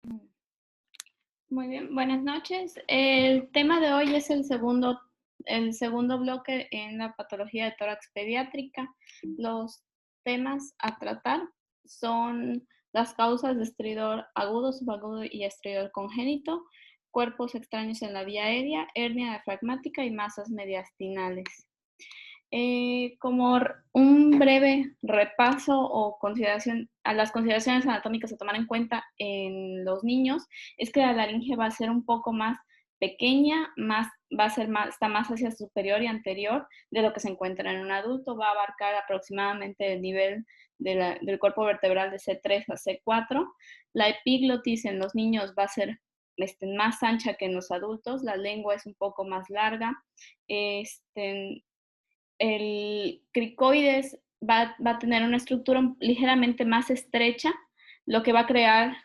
Muy bien, buenas noches. El tema de hoy es el segundo bloque en la patología de tórax pediátrica. Los temas a tratar son las causas de estridor agudo, subagudo y estridor congénito, cuerpos extraños en la vía aérea, hernia diafragmática y masas mediastinales. Como un breve repaso o consideración a las consideraciones anatómicas a tomar en cuenta en los niños, es que la laringe va a ser un poco más pequeña, está más hacia superior y anterior de lo que se encuentra en un adulto, va a abarcar aproximadamente el nivel del cuerpo vertebral de C3 a C4. La epiglotis en los niños va a ser más ancha que en los adultos, la lengua es un poco más larga. El cricoides va a tener una estructura ligeramente más estrecha, lo que va a crear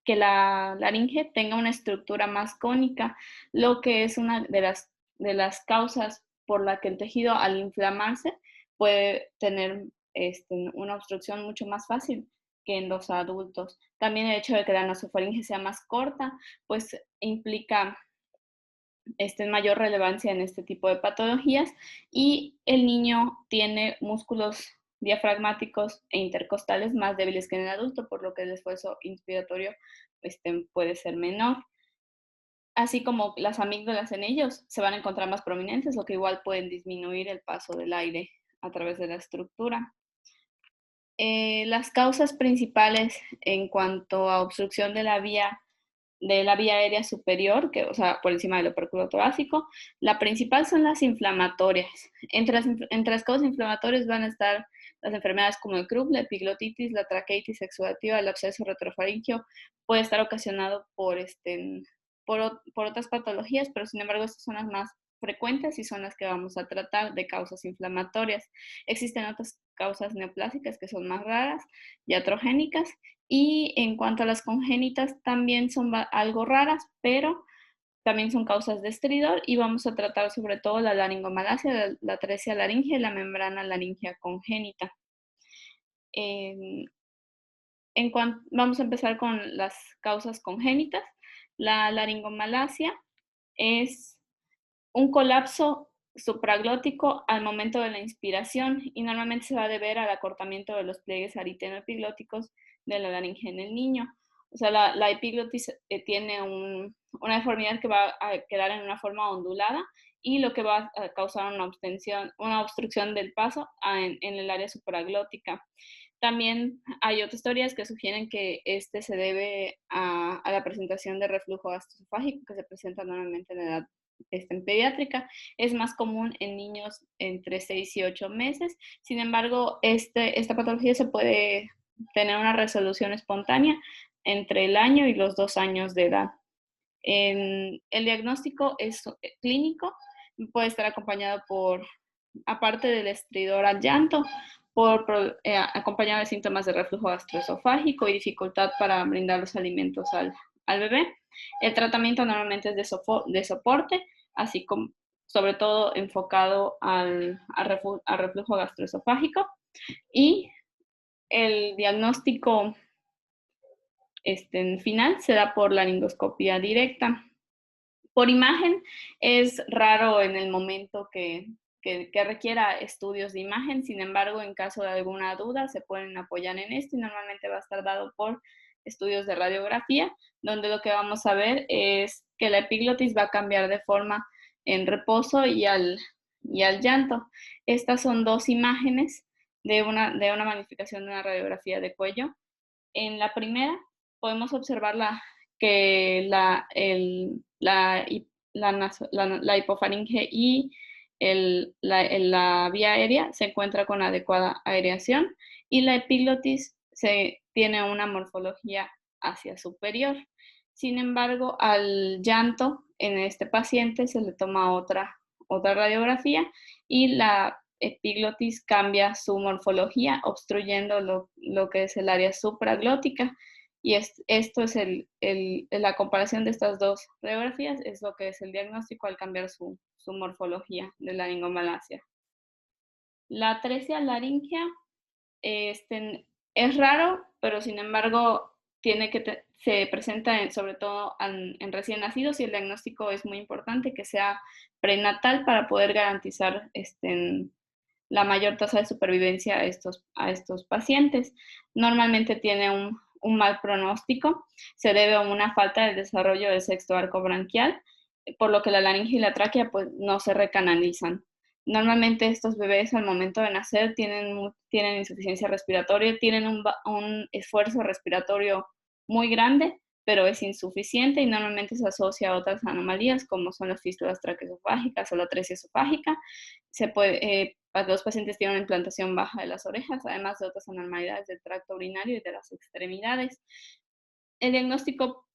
que la laringe tenga una estructura más cónica, lo que es una de las causas por la que el tejido al inflamarse puede tener una obstrucción mucho más fácil que en los adultos. También el hecho de que la nasofaringe sea más corta, pues implica mayor relevancia en este tipo de patologías, y el niño tiene músculos diafragmáticos e intercostales más débiles que en el adulto, por lo que el esfuerzo inspiratorio puede ser menor. Así como las amígdalas en ellos se van a encontrar más prominentes, lo que igual pueden disminuir el paso del aire a través de la estructura. Las causas principales en cuanto a obstrucción de la vía aérea superior, o sea, por encima del opérculo torácico. La principal son las inflamatorias. Entre las causas inflamatorias van a estar las enfermedades como el Krupp, la epiglotitis, la traqueitis exudativa, el absceso retrofaringeo, puede estar ocasionado por otras patologías, pero sin embargo estas son las más frecuentes y son las que vamos a tratar de causas inflamatorias. Existen otras causas neoplásicas que son más raras, iatrogénicas, y en cuanto a las congénitas, también son algo raras, pero también son causas de estridor, y vamos a tratar sobre todo la laringomalacia, la atresia laringea y la membrana laringea congénita. En, Vamos a empezar con las causas congénitas. La laringomalacia es un colapso supraglótico al momento de la inspiración y normalmente se va a deber al acortamiento de los pliegues aritenoepiglóticos de la laringe en el niño. O sea, la epiglotis tiene una deformidad que va a quedar en una forma ondulada, y lo que va a causar una obstrucción del paso en el área supraglótica. También hay otras teorías que sugieren que este se debe a la presentación de reflujo gastroesofágico que se presenta normalmente en la edad en pediátrica. Es más común en niños entre 6 y 8 meses. Sin embargo, esta patología se puede tener una resolución espontánea entre el año y los 2 años de edad. El diagnóstico es clínico, puede estar acompañado aparte del estridor al llanto, acompañado de síntomas de reflujo gastroesofágico y dificultad para brindar los alimentos al bebé. El tratamiento normalmente es de soporte, así como sobre todo enfocado al reflujo gastroesofágico, y el diagnóstico final se da por laringoscopía directa. Por imagen es raro en el momento que requiera estudios de imagen. Sin embargo, en caso de alguna duda se pueden apoyar en esto, y normalmente va a estar dado por estudios de radiografía, donde lo que vamos a ver es que la epiglotis va a cambiar de forma en reposo y al llanto. Estas son dos imágenes de una magnificación de una radiografía de cuello. En la primera podemos observar que la hipofaringe y la vía aérea se encuentra con adecuada aireación, y la epiglotis tiene una morfología hacia superior. Sin embargo, al llanto en este paciente se le toma otra radiografía, y la epiglotis cambia su morfología, obstruyendo lo que es el área supraglótica. Y esto es la comparación de estas dos radiografías, es lo que es el diagnóstico al cambiar su morfología de laringomalacia. La atresia laringea es raro, pero sin embargo se presenta sobre todo en recién nacidos, y el diagnóstico es muy importante que sea prenatal para poder garantizar la mayor tasa de supervivencia a estos pacientes. Normalmente tiene un mal pronóstico, se debe a una falta de desarrollo del sexto arco branquial, por lo que la laringe y la tráquea pues, no se recanalizan. Normalmente estos bebés al momento de nacer tienen insuficiencia respiratoria, tienen un esfuerzo respiratorio muy grande, pero es insuficiente y normalmente se asocia a otras anomalías como son las fístulas traqueosofágicas o la atresia esofágica. Los pacientes tienen una implantación baja de las orejas, además de otras anormalidades del tracto urinario y de las extremidades. El diagnóstico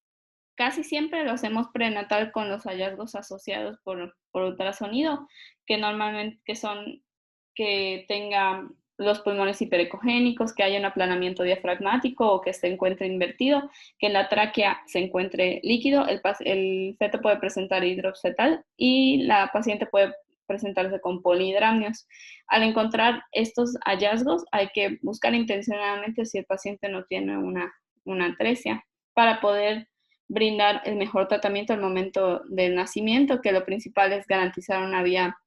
casi siempre lo hacemos prenatal con los hallazgos asociados por ultrasonido, que normalmente son que tenga los pulmones hiperecogénicos, que haya un aplanamiento diafragmático o que se encuentre invertido, que en la tráquea se encuentre líquido, el feto puede presentar hidrofetal y la paciente puede presentarse con polihidramnios. Al encontrar estos hallazgos, hay que buscar intencionadamente si el paciente no tiene una atresia para poder brindar el mejor tratamiento al momento del nacimiento, que lo principal es garantizar una vía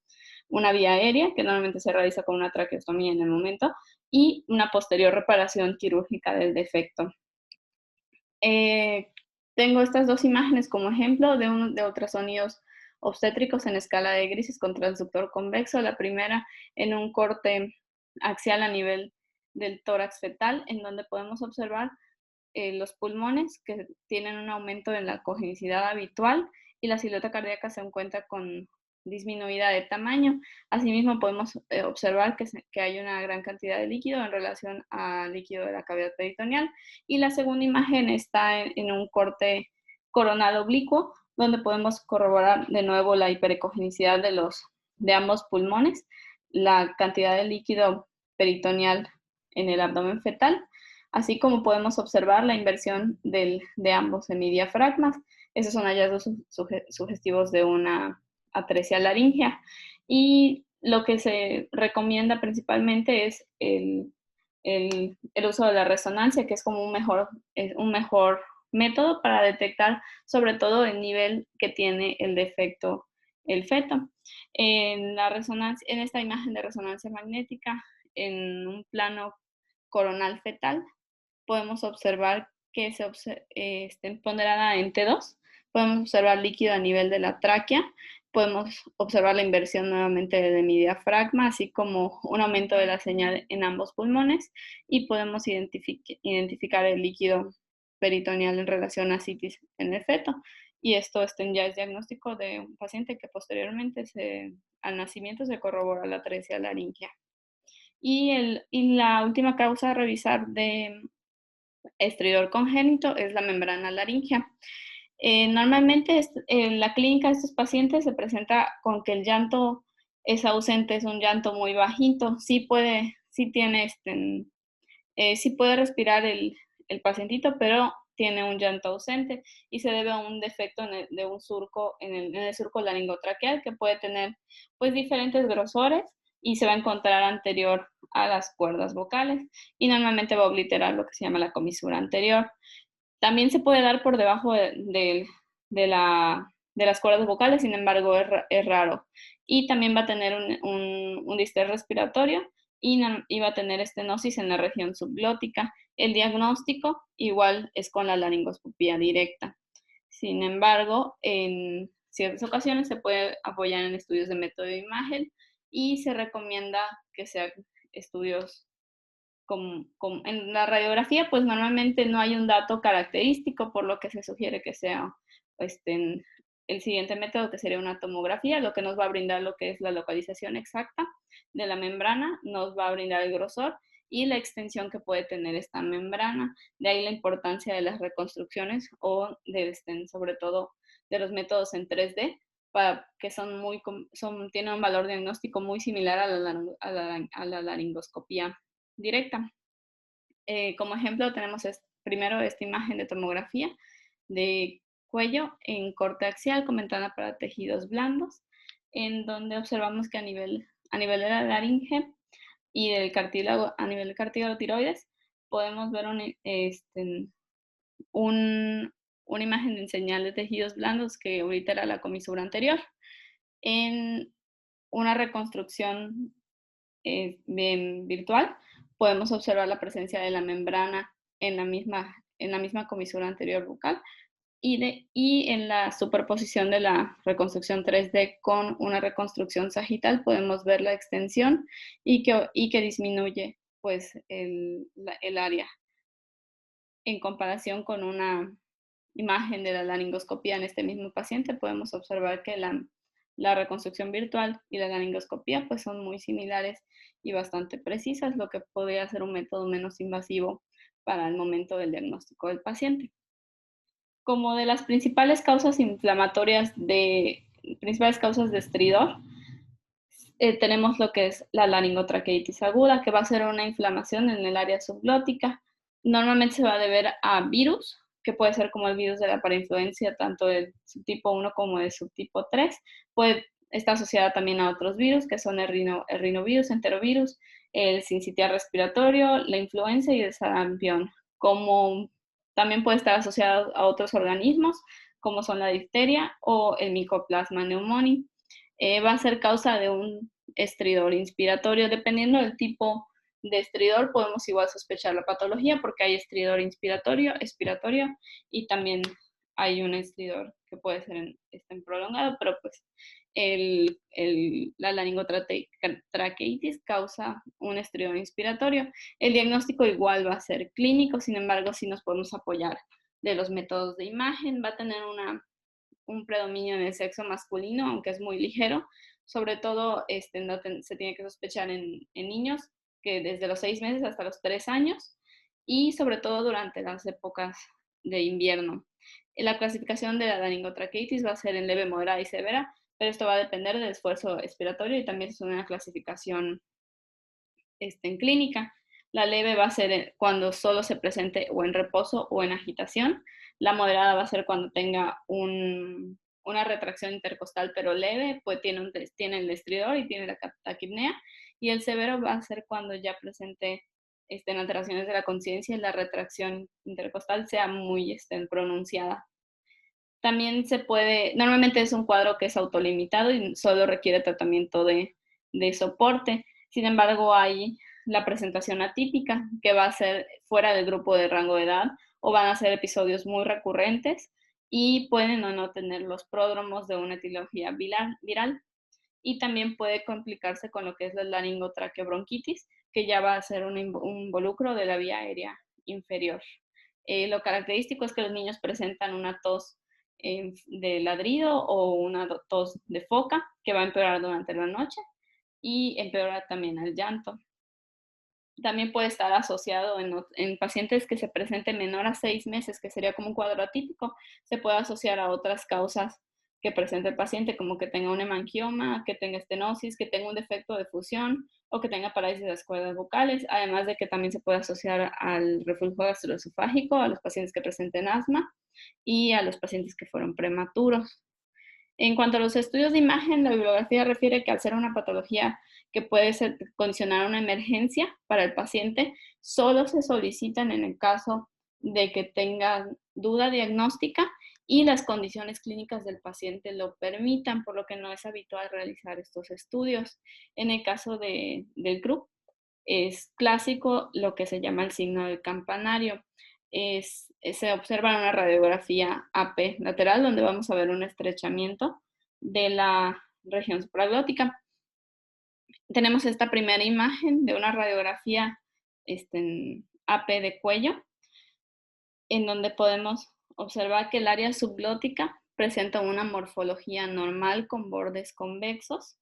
aérea, que normalmente se realiza con una traqueostomía en el momento, y una posterior reparación quirúrgica del defecto. Tengo estas dos imágenes como ejemplo de ultrasonidos obstétricos en escala de grises con transductor convexo. La primera en un corte axial a nivel del tórax fetal, en donde podemos observar los pulmones que tienen un aumento en la cogenicidad habitual y la silueta cardíaca se encuentra con disminuida de tamaño. Asimismo, podemos observar que hay una gran cantidad de líquido en relación al líquido de la cavidad peritoneal. Y la segunda imagen está en un corte coronal oblicuo, donde podemos corroborar de nuevo la hiperecogenicidad de ambos pulmones, la cantidad de líquido peritoneal en el abdomen fetal, así como podemos observar la inversión de ambos semidiafragmas. Esos son hallazgos sugestivos de una atresia laringea. Y lo que se recomienda principalmente es el uso de la resonancia, que es como un mejor método para detectar sobre todo el nivel que tiene el defecto el feto. En esta imagen de resonancia magnética, en un plano coronal fetal, podemos observar que ponderada en T2, podemos observar líquido a nivel de la tráquea, podemos observar la inversión nuevamente de mi diafragma, así como un aumento de la señal en ambos pulmones, y podemos identificar el líquido peritoneal en relación a citis en el feto. Y esto ya es diagnóstico de un paciente que posteriormente al nacimiento se corrobora la atresia laringea. Y la última causa a revisar de estridor congénito es la membrana laringea. Normalmente en la clínica de estos pacientes se presenta con que el llanto es ausente, es un llanto muy bajito, sí puede respirar el pacientito, pero tiene un llanto ausente y se debe a un defecto de un surco en el surco laringotraqueal, que puede tener pues diferentes grosores y se va a encontrar anterior a las cuerdas vocales y normalmente va a obliterar lo que se llama la comisura anterior. También se puede dar por debajo de las cuerdas vocales, sin embargo es raro. Y también va a tener un distrés respiratorio y va a tener estenosis en la región subglótica. El diagnóstico igual es con la laringoscopía directa. Sin embargo, en ciertas ocasiones se puede apoyar en estudios de método de imagen y se recomienda que sean estudios en la radiografía, pues normalmente no hay un dato característico, por lo que se sugiere que sea el siguiente método, que sería una tomografía, lo que nos va a brindar lo que es la localización exacta de la membrana, nos va a brindar el grosor y la extensión que puede tener esta membrana. De ahí la importancia de las reconstrucciones o sobre todo de los métodos en 3D, que tienen un valor diagnóstico muy similar a la laringoscopía directa. Como ejemplo tenemos primero esta imagen de tomografía de cuello en corte axial con ventana para tejidos blandos, en donde observamos que a nivel de la laringe y del cartílago, a nivel del cartílago tiroides, podemos ver una imagen de señal de tejidos blandos, que ahorita era la comisura anterior. En una reconstrucción virtual, podemos observar la presencia de la membrana en la misma comisura anterior bucal y en la superposición de la reconstrucción 3D con una reconstrucción sagital podemos ver la extensión y que disminuye pues el área en comparación con una imagen de la laringoscopía en este mismo paciente. Podemos observar que la reconstrucción virtual y la laringoscopía pues son muy similares y bastante precisas, lo que podría ser un método menos invasivo para el momento del diagnóstico del paciente. Como de las principales causas inflamatorias principales causas de estridor, tenemos lo que es la laringotraqueitis aguda, que va a ser una inflamación en el área subglótica. Normalmente se va a deber a virus, que puede ser como el virus de la parainfluencia, tanto del subtipo 1 como del subtipo 3. Puede estar asociada también a otros virus, que son el rinovirus, enterovirus, el sincitial respiratorio, la influenza y el sarampión. Como también puede estar asociado a otros organismos, como son la difteria o el Mycoplasma pneumoniae. Va a ser causa de un estridor inspiratorio. Dependiendo del tipo de estridor, podemos igual sospechar la patología, porque hay estridor inspiratorio, expiratorio, y también hay un estridor que puede ser prolongado, pero pues la laringotraqueitis causa un estridor inspiratorio. El diagnóstico igual va a ser clínico, sin embargo, sí nos podemos apoyar de los métodos de imagen. Va a tener un predominio en el sexo masculino, aunque es muy ligero. Sobre todo se tiene que sospechar en niños, que desde los 6 meses hasta los 3 años, y sobre todo durante las épocas de invierno. La clasificación de la laringotraqueitis va a ser en leve, moderada y severa, pero esto va a depender del esfuerzo expiratorio y también es una clasificación en clínica. La leve va a ser cuando solo se presente o en reposo o en agitación. La moderada va a ser cuando tenga una retracción intercostal pero leve, pues tiene el estridor y tiene la taquipnea. Y el severo va a ser cuando ya presente alteraciones de la conciencia y la retracción intercostal sea muy pronunciada. También normalmente es un cuadro que es autolimitado y solo requiere tratamiento de soporte. Sin embargo, hay la presentación atípica, que va a ser fuera del grupo de rango de edad, o van a ser episodios muy recurrentes y pueden o no tener los pródromos de una etiología viral. Y también puede complicarse con lo que es la laringotraqueobronquitis, que ya va a ser un involucro de la vía aérea inferior. Lo característico es que los niños presentan una tos de ladrido o una tos de foca, que va a empeorar durante la noche y empeora también el llanto. También puede estar asociado en pacientes que se presenten menor a 6 meses, que sería como un cuadro atípico. Se puede asociar a otras causas que presente el paciente, como que tenga un hemangioma, que tenga estenosis, que tenga un defecto de fusión o que tenga parálisis de las cuerdas vocales, además de que también se puede asociar al reflujo gastroesofágico, a los pacientes que presenten asma y a los pacientes que fueron prematuros. En cuanto a los estudios de imagen, la bibliografía refiere que al ser una patología que puede condicionar una emergencia para el paciente, solo se solicitan en el caso de que tengan duda diagnóstica y las condiciones clínicas del paciente lo permitan, por lo que no es habitual realizar estos estudios. En el caso del CRUP, es clásico lo que se llama el signo del campanario. Se observa una radiografía AP lateral, donde vamos a ver un estrechamiento de la región supraglótica. Tenemos esta primera imagen de una radiografía en AP de cuello, en donde podemos observar que el área subglótica presenta una morfología normal con bordes convexos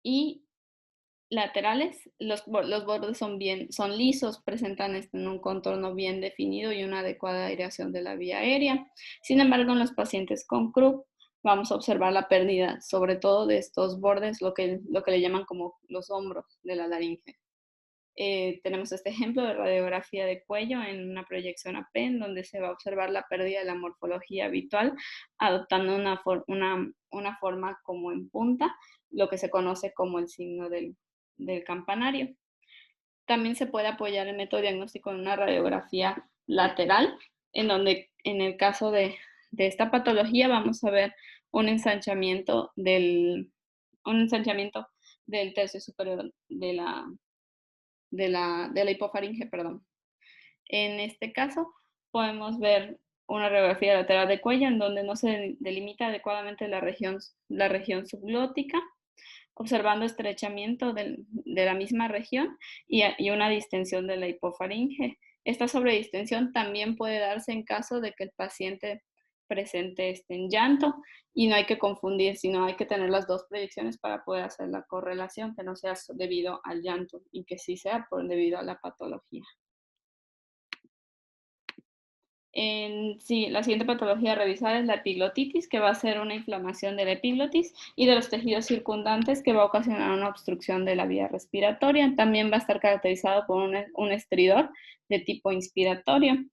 y laterales, los bordes son lisos, presentan un contorno bien definido y una adecuada aireación de la vía aérea. Sin embargo, en los pacientes con CRUP vamos a observar la pérdida, sobre todo de estos bordes, lo que le llaman como los hombros de la laringe. Tenemos este ejemplo de radiografía de cuello en una proyección AP, en donde se va a observar la pérdida de la morfología habitual, adoptando una forma como en punta, lo que se conoce como el signo del campanario. También se puede apoyar el método diagnóstico en una radiografía lateral, en donde en el caso de esta patología vamos a ver un ensanchamiento del tercio superior de la hipofaringe, perdón. En este caso podemos ver una radiografía lateral de cuello en donde no se delimita adecuadamente la región subglótica, observando estrechamiento de la misma región y una distensión de la hipofaringe. Esta sobredistensión también puede darse en caso de que el paciente presente en llanto, y no hay que confundir, sino hay que tener las dos proyecciones para poder hacer la correlación, que no sea debido al llanto y que sí sea debido a la patología. Sí, la siguiente patología a revisar es la epiglotitis, que va a ser una inflamación de la epiglotis y de los tejidos circundantes, que va a ocasionar una obstrucción de la vía respiratoria. También va a estar caracterizado por un estridor de tipo inspiratorio.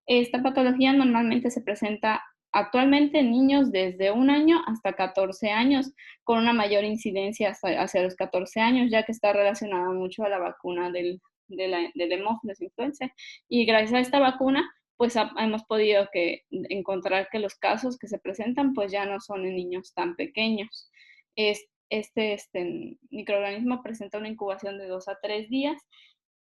Esta patología normalmente se presenta actualmente en niños desde 1 año hasta 14 años, con una mayor incidencia hacia los 14 años, ya que está relacionada mucho a la vacuna del Hemófilos influenzae. Y gracias a esta vacuna, pues hemos podido encontrar que los casos que se presentan pues ya no son en niños tan pequeños. Este microorganismo presenta una incubación de 2 a 3 días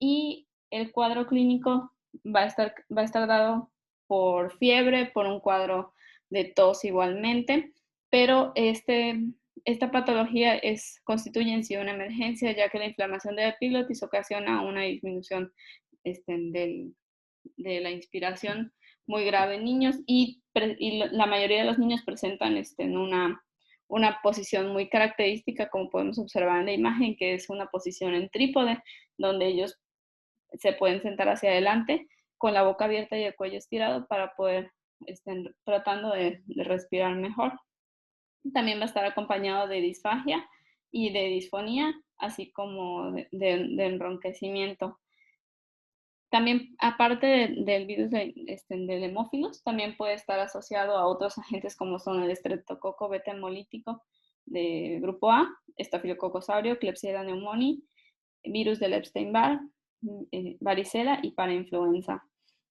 y el cuadro clínico va a estar dado por fiebre, por un cuadro de tos igualmente, pero esta patología constituye en sí una emergencia, ya que la inflamación de la epiglotis ocasiona una disminución de la inspiración muy grave en niños, y la mayoría de los niños presentan en una posición muy característica, como podemos observar en la imagen, que es una posición en trípode, donde ellos se pueden sentar hacia adelante con la boca abierta y el cuello estirado para poder tratando de respirar mejor. También va a estar acompañado de disfagia y de disfonía, así como de enronquecimiento. También, aparte del virus del hemófilos, también puede estar asociado a otros agentes como son el estreptococo beta hemolítico de grupo A, estafilococcus aureus, Klebsiella pneumoniae, virus del Epstein-Barr, varicela y parainfluenza.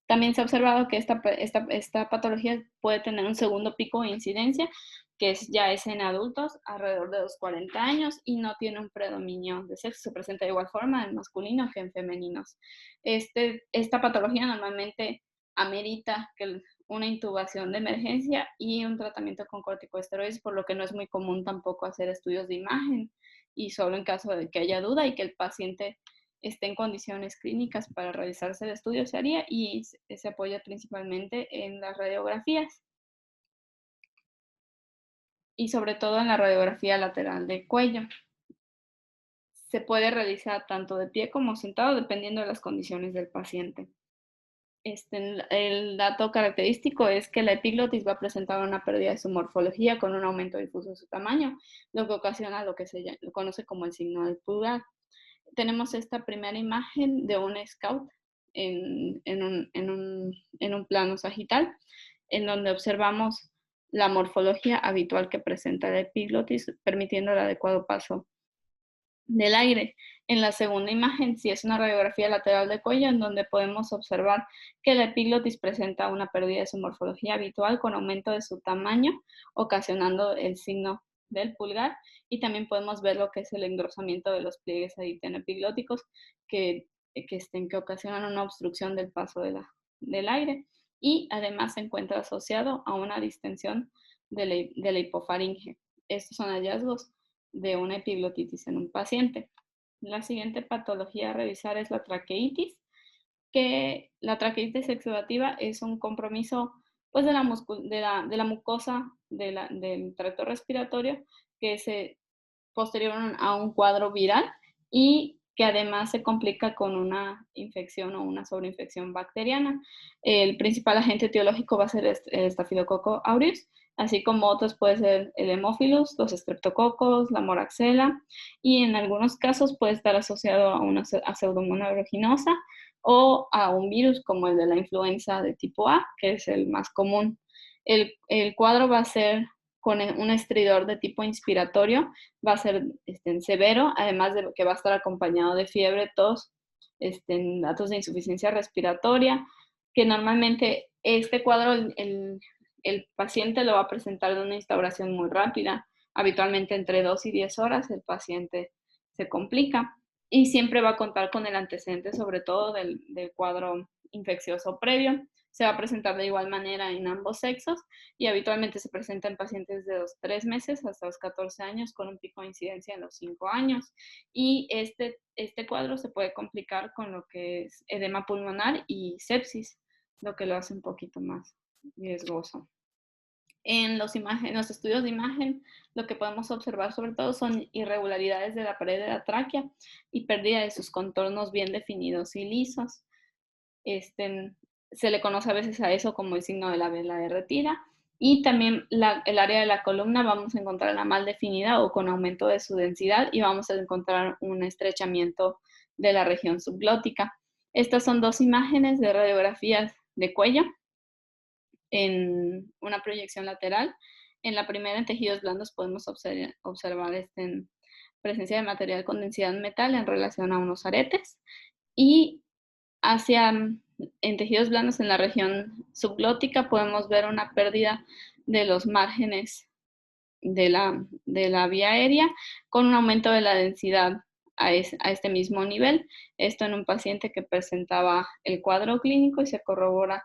También se ha observado que esta patología puede tener un segundo pico de incidencia, que ya es en adultos alrededor de los 40 años y no tiene un predominio de sexo. Se presenta de igual forma en masculinos que en femeninos. Esta patología normalmente amerita una intubación de emergencia y un tratamiento con corticosteroides, por lo que no es muy común tampoco hacer estudios de imagen, y solo en caso de que haya duda y que el paciente esté en condiciones clínicas para realizarse el estudio se haría, y se apoya principalmente en las radiografías y sobre todo en la radiografía lateral del cuello. Se puede realizar tanto de pie como sentado dependiendo de las condiciones del paciente. El dato característico es que la epiglotis va a presentar una pérdida de su morfología con un aumento difuso de su tamaño, lo que ocasiona lo que se conoce como el signo del pulgar. Tenemos esta primera imagen de un scout en un plano sagital, en donde observamos la morfología habitual que presenta la epiglotis, permitiendo el adecuado paso del aire. En la segunda imagen sí es una radiografía lateral de cuello, en donde podemos observar que la epiglotis presenta una pérdida de su morfología habitual con aumento de su tamaño, ocasionando el signo del pulgar, y también podemos ver lo que es el engrosamiento de los pliegues aditeno-epiglóticos que ocasionan una obstrucción del paso del aire, y además se encuentra asociado a una distensión de la hipofaringe. Estos son hallazgos de una epiglotitis en un paciente. La siguiente patología a revisar es la traqueitis, que la traqueitis exudativa es un compromiso pues, de la mucosa del tracto respiratorio, que se posterior a un cuadro viral y que además se complica con una infección o una sobreinfección bacteriana. El principal agente etiológico va a ser el Staphylococcus aureus, así como otros puede ser el Haemophilus, los estreptococos, la moraxela, y en algunos casos puede estar asociado a una Pseudomonas aeruginosa o a un virus como el de la influenza de tipo A, que es el más común. El cuadro va a ser con un estridor de tipo inspiratorio, va a ser severo, además de que va a estar acompañado de fiebre, tos, datos de insuficiencia respiratoria, que normalmente Este cuadro el paciente lo va a presentar de una instauración muy rápida, habitualmente entre 2 y 10 horas el paciente se complica y siempre va a contar con el antecedente, sobre todo del cuadro infeccioso previo. Se va a presentar de igual manera en ambos sexos y habitualmente se presenta en pacientes de los 3 meses hasta los 14 años con un pico de incidencia en los 5 años. Y este cuadro se puede complicar con lo que es edema pulmonar y sepsis, lo que lo hace un poquito más riesgoso. En los estudios de imagen, lo que podemos observar sobre todo son irregularidades de la pared de la tráquea y pérdida de sus contornos bien definidos y lisos. Se le conoce a veces a eso como el signo de la vela derretida. Y también el área de la columna vamos a encontrarla mal definida o con aumento de su densidad y vamos a encontrar un estrechamiento de la región subglótica. Estas son dos imágenes de radiografías de cuello en una proyección lateral. En la primera, en tejidos blandos, podemos observar presencia de material con densidad metal en relación a unos aretes. Y en tejidos blandos, en la región subglótica, podemos ver una pérdida de los márgenes de la vía aérea con un aumento de la densidad a este mismo nivel. Esto en un paciente que presentaba el cuadro clínico y se corrobora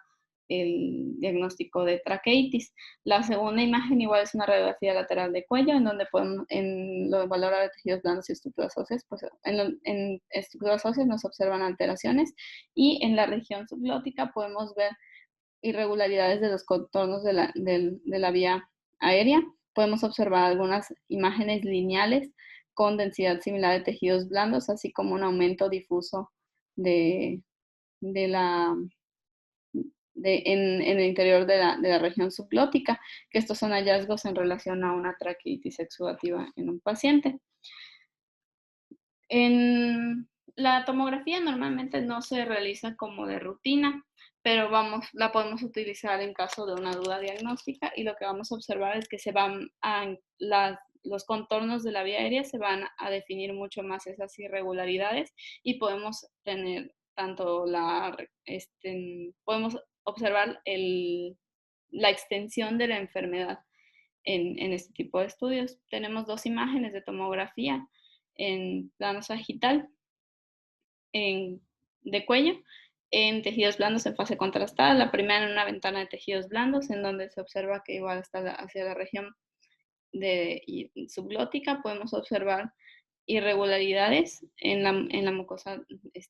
el diagnóstico de traqueitis. La segunda imagen igual es una radiografía lateral de cuello en donde podemos, en lo de valorar de tejidos blandos y estructuras óseas, pues en estructuras óseas nos observan alteraciones y en la región subglótica podemos ver irregularidades de los contornos de la vía aérea. Podemos observar algunas imágenes lineales con densidad similar de tejidos blandos, así como un aumento difuso de, de la, en el interior de la región subglótica, que estos son hallazgos en relación a una traqueitis exudativa en un paciente. En la tomografía normalmente no se realiza como de rutina, pero la podemos utilizar en caso de una duda diagnóstica y lo que vamos a observar es que los contornos de la vía aérea se van a definir mucho más esas irregularidades y podemos tener tanto podemos observar la extensión de la enfermedad en este tipo de estudios. Tenemos dos imágenes de tomografía en plano sagital de cuello en tejidos blandos en fase contrastada. La primera en una ventana de tejidos blandos en donde se observa que igual está hacia la región subglótica. Podemos observar irregularidades en la mucosa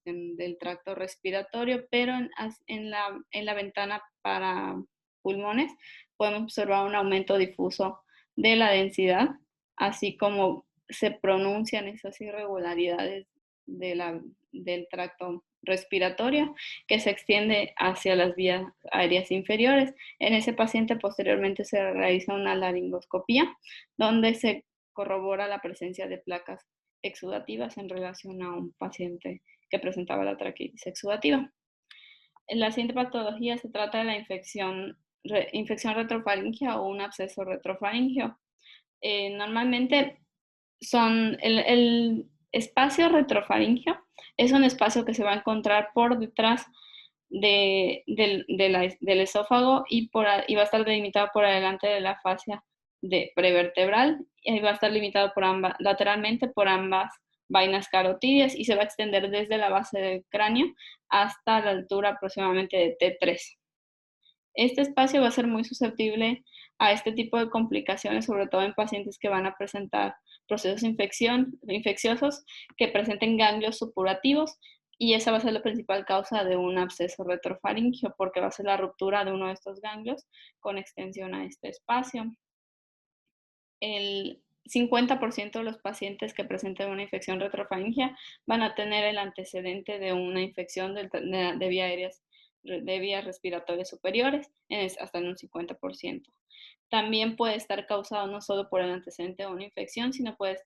del tracto respiratorio, pero en la ventana para pulmones podemos observar un aumento difuso de la densidad, así como se pronuncian esas irregularidades del tracto respiratorio que se extiende hacia las vías aéreas inferiores. En ese paciente posteriormente se realiza una laringoscopía donde se corrobora la presencia de placas exudativas en relación a un paciente que presentaba la traqueitis exudativa. La siguiente patología se trata de la infección retrofaringea o un absceso retrofaringeo. Normalmente el espacio retrofaringeo es un espacio que se va a encontrar por detrás del esófago y va a estar delimitado por adelante de la fascia prevertebral y va a estar limitado lateralmente por ambas vainas carotídeas y se va a extender desde la base del cráneo hasta la altura aproximadamente de T3. Este espacio va a ser muy susceptible a este tipo de complicaciones, sobre todo en pacientes que van a presentar procesos infecciosos que presenten ganglios supurativos y esa va a ser la principal causa de un absceso retrofaringeo porque va a ser la ruptura de uno de estos ganglios con extensión a este espacio. El 50% de los pacientes que presenten una infección retrofaringea van a tener el antecedente de una infección de vías respiratorias superiores, hasta en un 50%. También puede estar causado no solo por el antecedente de una infección, sino puede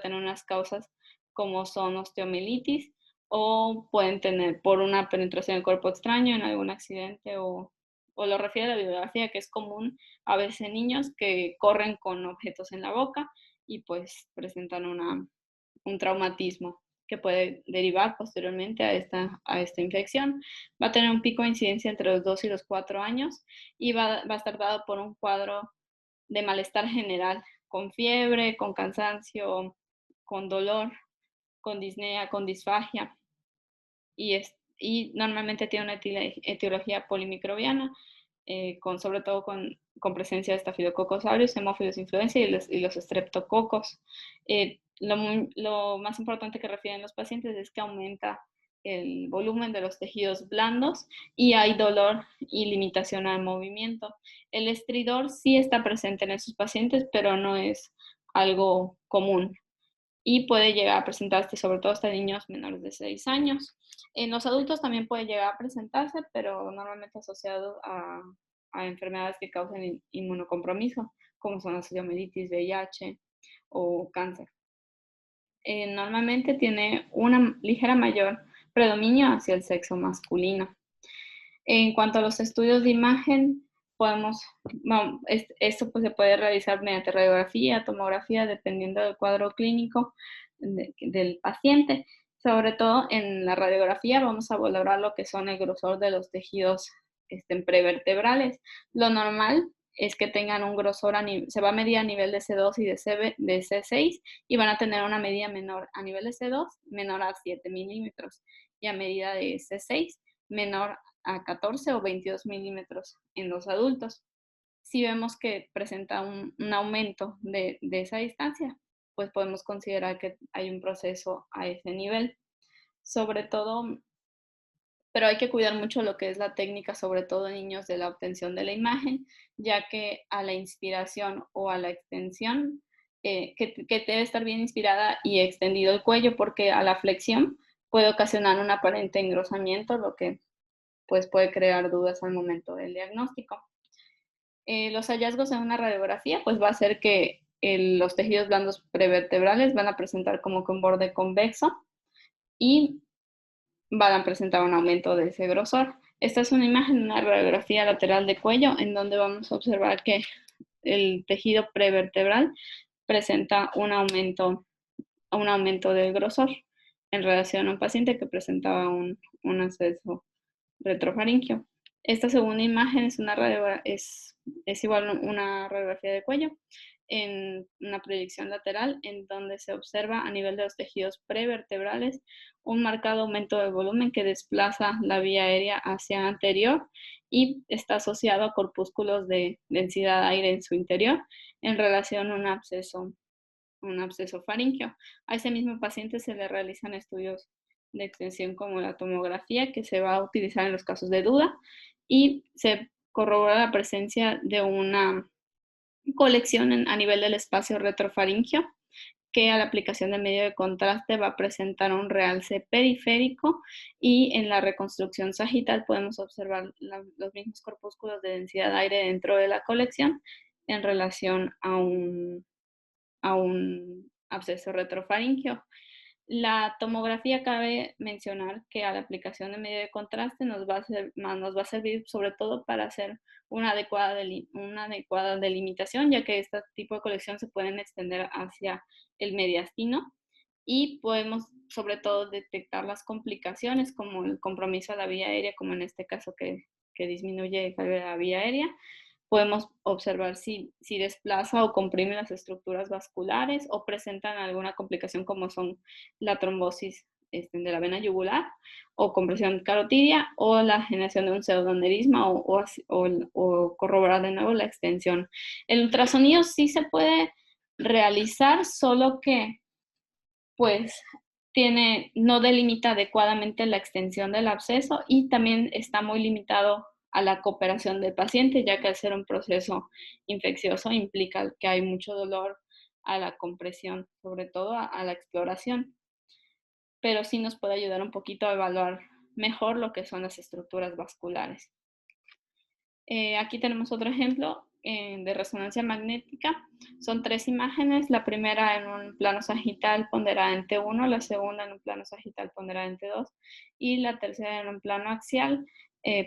tener unas causas como son osteomielitis o pueden tener por una penetración del cuerpo extraño en algún accidente o lo refiere a la bibliografía, que es común a veces en niños que corren con objetos en la boca y pues presentan un traumatismo que puede derivar posteriormente a esta infección. Va a tener un pico de incidencia entre los 2 y los 4 años y va a estar dado por un cuadro de malestar general, con fiebre, con cansancio, con dolor, con disnea, con disfagia y normalmente tiene una etiología polimicrobiana, sobre todo con presencia de Staphylococcus aureus, Haemophilus influenzae y los estreptococos. Lo más importante que refieren los pacientes es que aumenta el volumen de los tejidos blandos y hay dolor y limitación al movimiento. El estridor sí está presente en esos pacientes, pero no es algo común y puede llegar a presentarse sobre todo hasta niños menores de 6 años. En los adultos también puede llegar a presentarse, pero normalmente asociado a enfermedades que causan inmunocompromiso, como son la osteomielitis, VIH o cáncer. Normalmente tiene una ligera mayor predominio hacia el sexo masculino. En cuanto a los estudios de imagen, esto pues se puede realizar mediante radiografía, tomografía, dependiendo del cuadro clínico del paciente. Sobre todo en la radiografía vamos a valorar lo que son el grosor de los tejidos prevertebrales. Lo normal es que tengan un grosor, se va a medir a nivel de C2 y de C6 y van a tener una medida menor a nivel de C2, menor a 7 milímetros y a medida de C6, menor a 14 o 22 milímetros en los adultos. Si vemos que presenta un aumento de esa distancia, pues podemos considerar que hay un proceso a ese nivel. Sobre todo, pero hay que cuidar mucho lo que es la técnica, sobre todo en niños, de la obtención de la imagen, ya que a la inspiración o a la extensión, que debe estar bien inspirada y extendido el cuello, porque a la flexión puede ocasionar un aparente engrosamiento, lo que pues puede crear dudas al momento del diagnóstico. Los hallazgos en una radiografía pues va a ser que los tejidos blandos prevertebrales van a presentar como que un borde convexo y van a presentar un aumento de ese grosor. Esta es una imagen de una radiografía lateral de cuello en donde vamos a observar que el tejido prevertebral presenta un aumento del grosor en relación a un paciente que presentaba un acceso retrofaringio. Esta segunda imagen es igual una radiografía de cuello en una proyección lateral en donde se observa a nivel de los tejidos prevertebrales un marcado aumento de volumen que desplaza la vía aérea hacia anterior y está asociado a corpúsculos de densidad de aire en su interior en relación a un absceso faríngeo. A ese mismo paciente se le realizan estudios de extensión como la tomografía, que se va a utilizar en los casos de duda, y se corrobora la presencia de una colección a nivel del espacio retrofaringio, que a la aplicación de medio de contraste va a presentar un realce periférico y en la reconstrucción sagital podemos observar los mismos corpúsculos de densidad de aire dentro de la colección en relación a un absceso retrofaríngeo. La tomografía, cabe mencionar que a la aplicación de medio de contraste nos va a servir sobre todo para hacer una adecuada delimitación, ya que este tipo de colección se pueden extender hacia el mediastino y podemos sobre todo detectar las complicaciones como el compromiso a la vía aérea, como en este caso que disminuye la vía aérea. Podemos observar si desplaza o comprime las estructuras vasculares o presentan alguna complicación como son la trombosis de la vena yugular o compresión carotidia o la generación de un pseudoaneurisma o corroborar de nuevo la extensión. El ultrasonido sí se puede realizar, solo que pues no delimita adecuadamente la extensión del absceso y también está muy limitado a la cooperación del paciente, ya que al ser un proceso infeccioso implica que hay mucho dolor a la compresión, sobre todo a la exploración, pero sí nos puede ayudar un poquito a evaluar mejor lo que son las estructuras vasculares. Aquí tenemos otro ejemplo de resonancia magnética. Son 3 imágenes, la primera en un plano sagital ponderante 1, la segunda en un plano sagital ponderante 2 y la tercera en un plano axial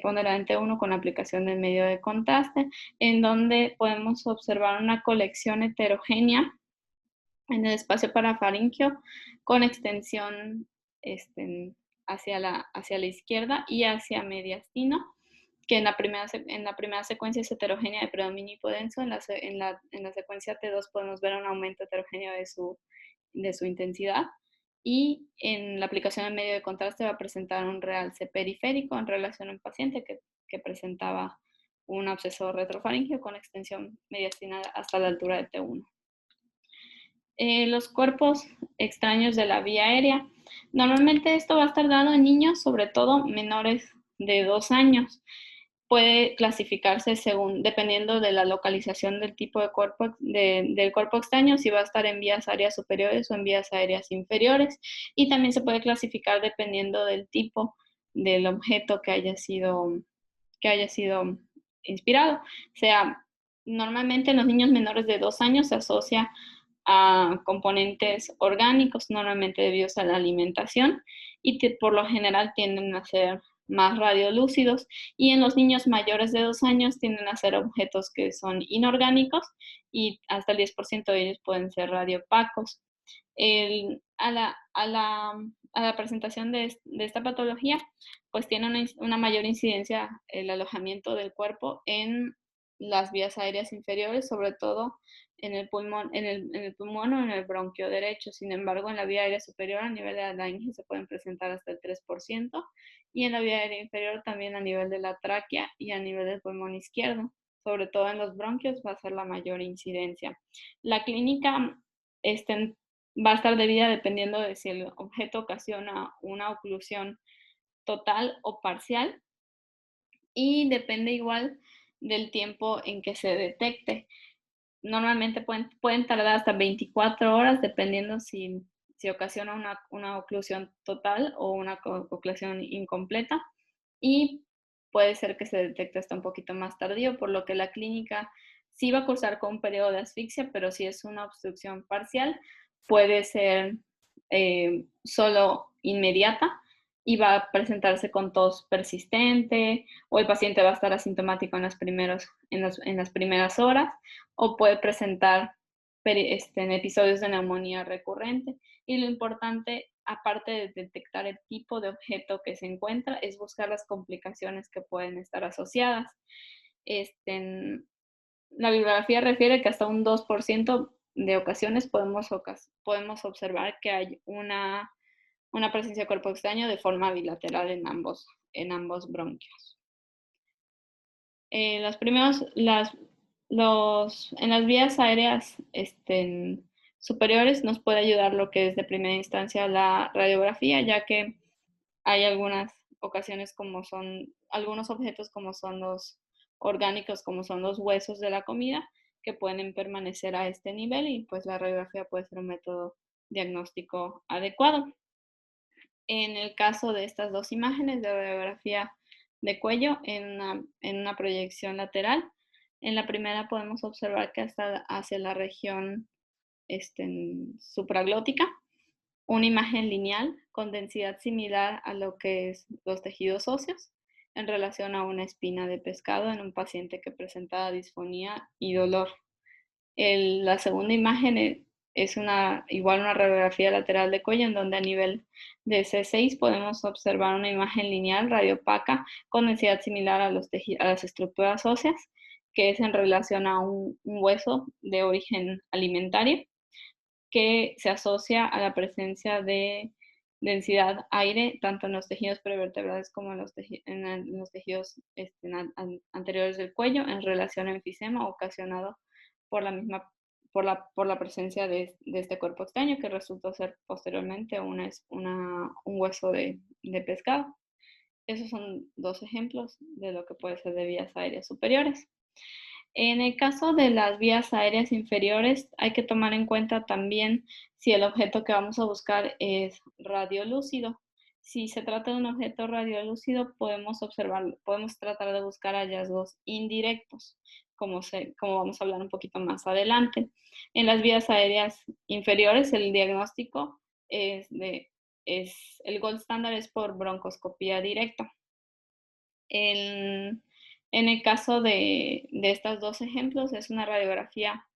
ponderante 1 con aplicación del medio de contraste, en donde podemos observar una colección heterogénea en el espacio parafaríngeo con extensión hacia la izquierda y hacia mediastino, que en la primera secuencia es heterogénea de predominio hipodenso. En la secuencia T2 podemos ver un aumento heterogéneo de su intensidad. Y en la aplicación del medio de contraste va a presentar un realce periférico en relación a un paciente que presentaba un absceso retrofaríngeo con extensión mediastina hasta la altura de T1. Los cuerpos extraños de la vía aérea. Normalmente esto va a estar dado en niños, sobre todo menores de 2 años. Puede clasificarse dependiendo de la localización del tipo de del cuerpo extraño, si va a estar en vías aéreas superiores o en vías aéreas inferiores. Y también se puede clasificar dependiendo del tipo del objeto que haya sido inspirado. O sea, normalmente en los niños menores de 2 años se asocia a componentes orgánicos, normalmente debidos a la alimentación, y que por lo general tienden a ser más radiolúcidos, y en los niños mayores de 2 años tienden a ser objetos que son inorgánicos y hasta el 10% de ellos pueden ser radiopacos. A la presentación de esta patología, pues tiene una mayor incidencia el alojamiento del cuerpo en las vías aéreas inferiores, sobre todo en el pulmón, o en el bronquio derecho. Sin embargo, en la vía aérea superior, a nivel de la laringe, se pueden presentar hasta el 3%, y en la vía aérea inferior también a nivel de la tráquea y a nivel del pulmón izquierdo. Sobre todo en los bronquios va a ser la mayor incidencia. La clínica va a estar debida dependiendo de si el objeto ocasiona una oclusión total o parcial, y depende igual del tiempo en que se detecte. Normalmente pueden tardar hasta 24 horas dependiendo si ocasiona una oclusión total o una oclusión incompleta, y puede ser que se detecte hasta un poquito más tardío, por lo que la clínica sí va a cursar con un periodo de asfixia, pero si es una obstrucción parcial, puede ser solo inmediata y va a presentarse con tos persistente, o el paciente va a estar asintomático en las primeras horas, o puede presentar en episodios de neumonía recurrente. Y lo importante, aparte de detectar el tipo de objeto que se encuentra, es buscar las complicaciones que pueden estar asociadas. La bibliografía refiere que hasta un 2% de ocasiones podemos observar que hay una presencia de cuerpo extraño de forma bilateral en ambos bronquios. En las vías aéreas superiores nos puede ayudar lo que es de primera instancia la radiografía, ya que hay algunas ocasiones algunos objetos como son los orgánicos, como son los huesos de la comida, que pueden permanecer a este nivel, y pues la radiografía puede ser un método diagnóstico adecuado. En el caso de estas dos imágenes de radiografía de cuello en una proyección lateral, en la primera podemos observar que hasta hacia la región supraglótica, una imagen lineal con densidad similar a lo que es los tejidos óseos en relación a una espina de pescado en un paciente que presentaba disfonía y dolor. La segunda imagen es igual una radiografía lateral de cuello, en donde a nivel de C6 podemos observar una imagen lineal radiopaca con densidad similar a las estructuras óseas, que es en relación a un hueso de origen alimentario, que se asocia a la presencia de densidad aire tanto en los tejidos prevertebrales como en los tejidos anteriores del cuello, en relación a enfisema ocasionado por la presencia de este cuerpo extraño, que resultó ser posteriormente un hueso de pescado. Esos son dos ejemplos de lo que puede ser de vías aéreas superiores. En el caso de las vías aéreas inferiores, hay que tomar en cuenta también si el objeto que vamos a buscar es radiolúcido. Si se trata de un objeto radiolúcido, podemos tratar de buscar hallazgos indirectos, como vamos a hablar un poquito más adelante. En las vías aéreas inferiores, el diagnóstico el gold standard es por broncoscopía directa. En el caso de estos dos ejemplos, es una radiografía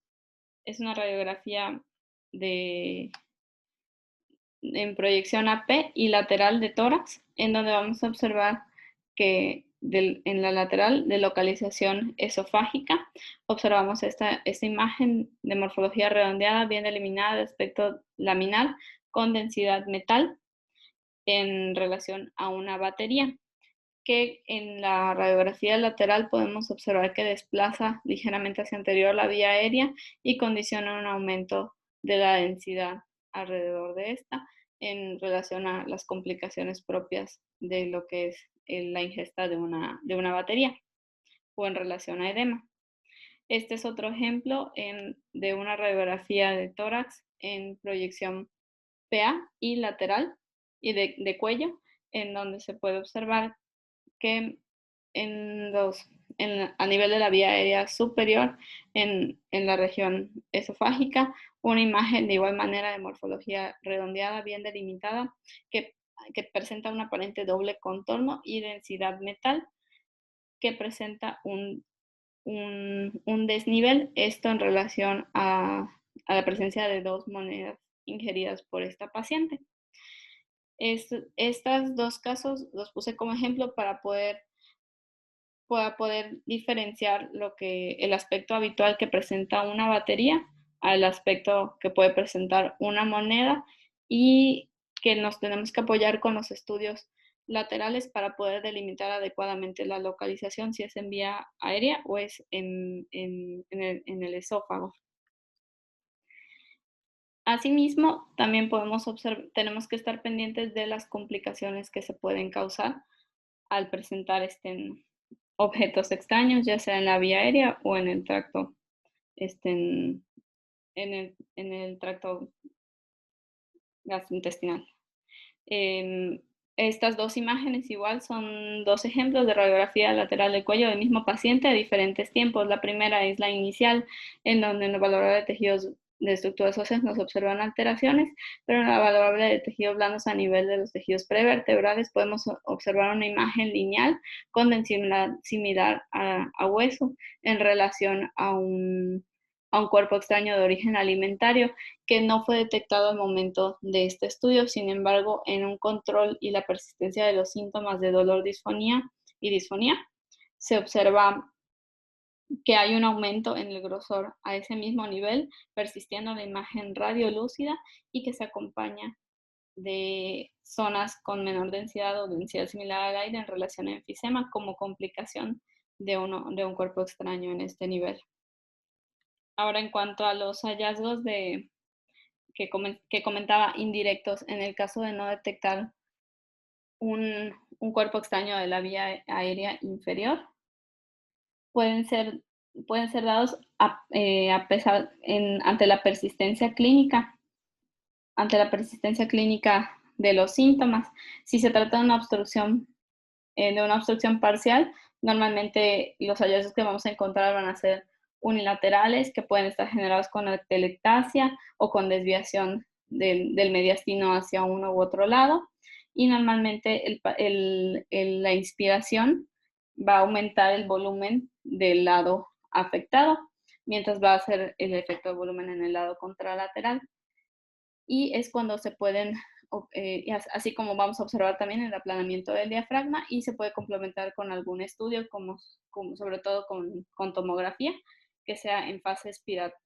en proyección AP y lateral de tórax, en donde vamos a observar que en la lateral de localización esofágica observamos esta imagen de morfología redondeada bien delimitada de aspecto laminar con densidad metal en relación a una batería, que en la radiografía lateral podemos observar que desplaza ligeramente hacia anterior la vía aérea y condiciona un aumento de la densidad alrededor de esta en relación a las complicaciones propias de lo que es la ingesta de una batería o en relación a edema. Este es otro ejemplo de una radiografía de tórax en proyección PA y lateral y de cuello, en donde se puede observar que a nivel de la vía aérea superior, en la región esofágica, una imagen de igual manera de morfología redondeada, bien delimitada, que presenta un aparente doble contorno y densidad metal, que presenta un desnivel, esto en relación a la presencia de 2 monedas ingeridas por esta paciente. Estos 2 casos los puse como ejemplo para poder diferenciar el aspecto habitual que presenta una batería al aspecto que puede presentar una moneda, y que nos tenemos que apoyar con los estudios laterales para poder delimitar adecuadamente la localización, si es en vía aérea o es en el esófago. Asimismo, también tenemos que estar pendientes de las complicaciones que se pueden causar al presentar objetos extraños, ya sea en la vía aérea o en el tracto, en el tracto gastrointestinal. Estas 2 imágenes igual son 2 ejemplos de radiografía lateral del cuello del mismo paciente a diferentes tiempos. La primera es la inicial, en donde en el valorador de tejidos de estructuras óseas nos observan alteraciones, pero en la valorable de tejidos blandos a nivel de los tejidos prevertebrales podemos observar una imagen lineal con densidad similar a hueso en relación a un cuerpo extraño de origen alimentario que no fue detectado al momento de este estudio. Sin embargo, en un control y la persistencia de los síntomas de dolor, disfonía y disfonía, se observa que hay un aumento en el grosor a ese mismo nivel, persistiendo la imagen radiolúcida, y que se acompaña de zonas con menor densidad o densidad similar al aire en relación a enfisema como complicación de un cuerpo extraño en este nivel. Ahora, en cuanto a los hallazgos que comentaba indirectos, en el caso de no detectar un cuerpo extraño de la vía aérea inferior, pueden ser dados ante la persistencia clínica, de los síntomas. Si se trata de una obstrucción parcial, normalmente los hallazgos que vamos a encontrar van a ser unilaterales, que pueden estar generados con atelectasia o con desviación del mediastino hacia uno u otro lado. Y normalmente la inspiración va a aumentar el volumen del lado afectado, mientras va a ser el efecto de volumen en el lado contralateral. Y es cuando se pueden, así como vamos a observar también el aplanamiento del diafragma, y se puede complementar con algún estudio, como sobre todo con tomografía, que sea en fase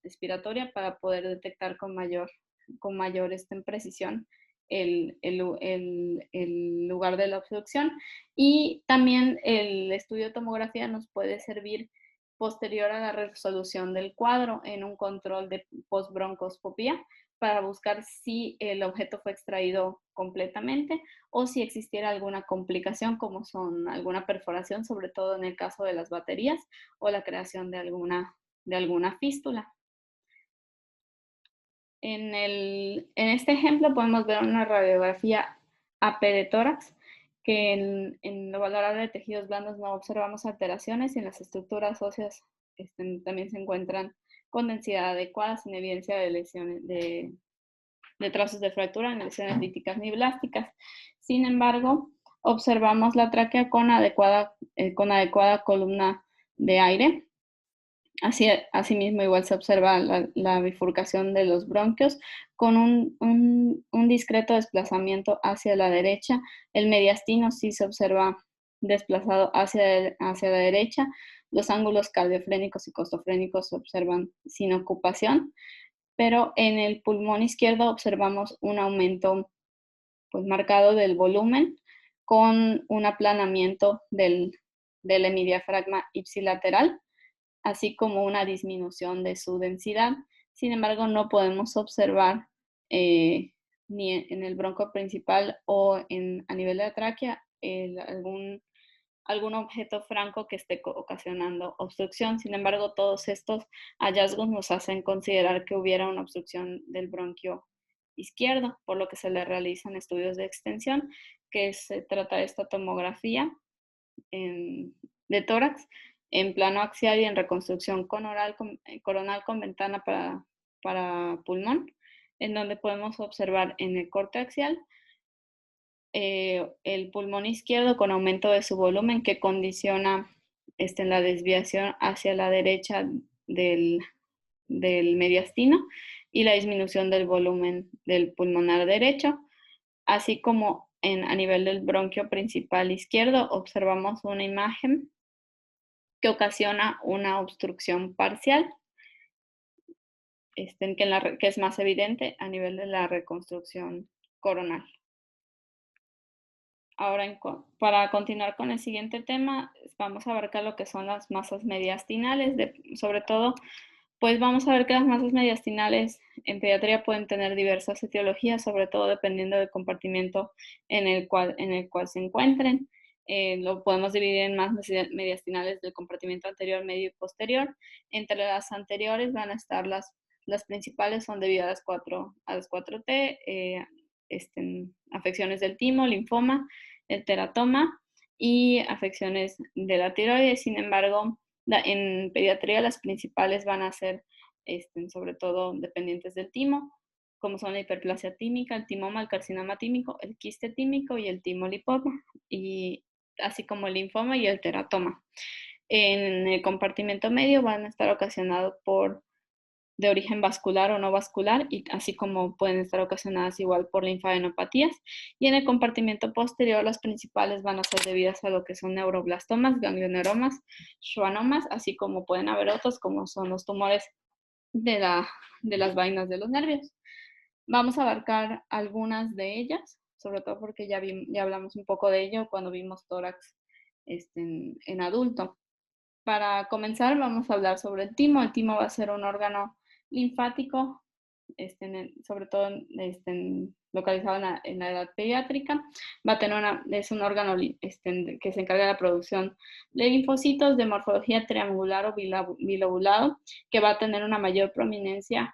expiratoria, para poder detectar con mayor precisión el lugar de la obstrucción. Y también el estudio de tomografía nos puede servir posterior a la resolución del cuadro en un control de postbroncoscopía, para buscar si el objeto fue extraído completamente o si existiera alguna complicación, como son alguna perforación, sobre todo en el caso de las baterías, o la creación de alguna fístula. En este ejemplo podemos ver una radiografía AP de tórax, que en lo valorable de tejidos blandos no observamos alteraciones, y en las estructuras óseas también se encuentran con densidad adecuada, sin evidencia de lesiones de trazos de fractura en lesiones líticas ni blásticas. Sin embargo, observamos la tráquea con adecuada columna de aire, Asimismo, igual se observa la bifurcación de los bronquios con un discreto desplazamiento hacia la derecha. El mediastino sí se observa desplazado hacia la derecha. Los ángulos cardiofrénicos y costofrénicos se observan sin ocupación, pero en el pulmón izquierdo observamos un aumento pues, marcado del volumen con un aplanamiento del hemidiafragma ipsilateral, así como una disminución de su densidad. Sin embargo, no podemos observar ni en el bronco principal o a nivel de la tráquea algún objeto franco que esté ocasionando obstrucción. Sin embargo, todos estos hallazgos nos hacen considerar que hubiera una obstrucción del bronquio izquierdo, por lo que se le realizan estudios de extensión, que se trata de esta tomografía de tórax en plano axial y en reconstrucción coronal con ventana para pulmón, en donde podemos observar en el corte axial el pulmón izquierdo con aumento de su volumen que condiciona la desviación hacia la derecha del, del mediastino y la disminución del volumen del pulmonar derecho, así como a nivel del bronquio principal izquierdo observamos una imagen que ocasiona una obstrucción parcial, que es más evidente a nivel de la reconstrucción coronal. Ahora, para continuar con el siguiente tema, vamos a abarcar lo que son las masas mediastinales. Sobre todo, pues vamos a ver que las masas mediastinales en pediatría pueden tener diversas etiologías, sobre todo dependiendo del compartimento en el cual se encuentren. Lo podemos dividir en masas mediastinales del compartimento anterior, medio y posterior. Entre las anteriores van a estar las principales, son debido a las 4T, afecciones del timo, linfoma, el teratoma y afecciones de la tiroides. Sin embargo, en pediatría las principales van a ser sobre todo dependientes del timo, como son la hiperplasia tímica, el timoma, el carcinoma tímico, el quiste tímico y el timolipoma, y así como el linfoma y el teratoma. En el compartimento medio van a estar ocasionados de origen vascular o no vascular, y así como pueden estar ocasionadas igual por linfadenopatías. Y en el compartimento posterior, las principales van a ser debidas a lo que son neuroblastomas, ganglioneuromas, schwannomas, así como pueden haber otros, como son los tumores de las vainas de los nervios. Vamos a abarcar algunas de ellas, sobre todo porque ya hablamos un poco de ello cuando vimos tórax en adulto. Para comenzar, vamos a hablar sobre el timo. El timo va a ser un órgano linfático, sobre todo localizado en la edad pediátrica. Va a tener es un órgano que se encarga de la producción de linfocitos de morfología triangular o bilobulado, que va a tener una mayor prominencia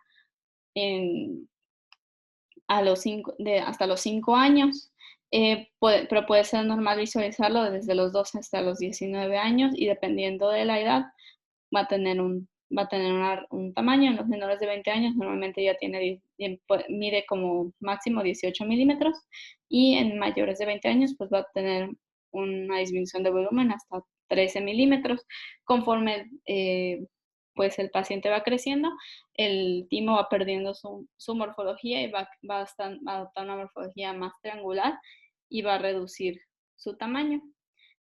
hasta los 5 años. Pero puede ser normal visualizarlo desde los 12 hasta los 19 años, y dependiendo de la edad va a tener un tamaño. En los menores de 20 años normalmente ya mide como máximo 18 milímetros, y en mayores de 20 años pues va a tener una disminución de volumen hasta 13 milímetros. Conforme pues el paciente va creciendo, el timo va perdiendo su morfología y va a adoptar una morfología más triangular y va a reducir su tamaño,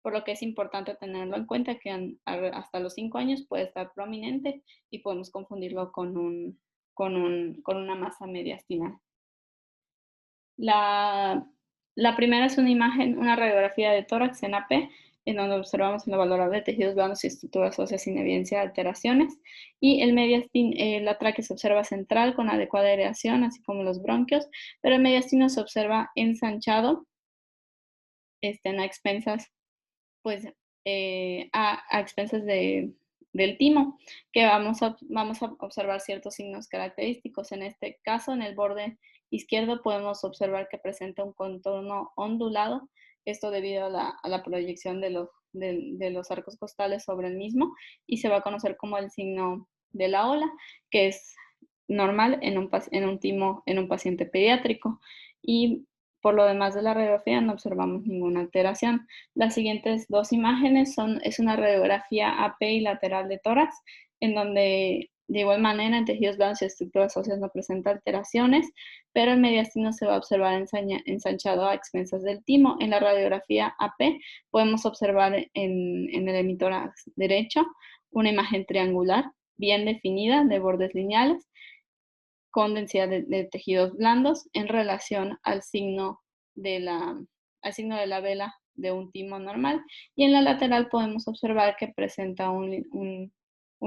por lo que es importante tenerlo en cuenta que hasta los 5 años puede estar prominente y podemos confundirlo con una masa mediastinal. La primera es una radiografía de tórax en AP, en donde observamos en la valorable de tejidos blandos y estructuras óseas sin evidencia de alteraciones. Y la tráquea se observa central con adecuada aireación, así como los bronquios, pero el mediastino se observa ensanchado, a expensas, pues, a expensas del timo, que vamos a observar ciertos signos característicos. En este caso, en el borde izquierdo podemos observar que presenta un contorno ondulado, esto debido a la proyección de los arcos costales sobre el mismo, y se va a conocer como el signo de la ola, que es normal en un timo en un paciente pediátrico. Y por lo demás de la radiografía no observamos ninguna alteración. Las siguientes dos imágenes es una radiografía AP y lateral de tórax, en donde de igual manera en tejidos blandos y estructuras óseas no presenta alteraciones, pero el mediastino se va a observar ensanchado a expensas del timo. En la radiografía AP podemos observar en el hemitórax derecho una imagen triangular bien definida de bordes lineales con densidad de tejidos blandos en relación al signo al signo de la vela de un timo normal, y en la lateral podemos observar que presenta un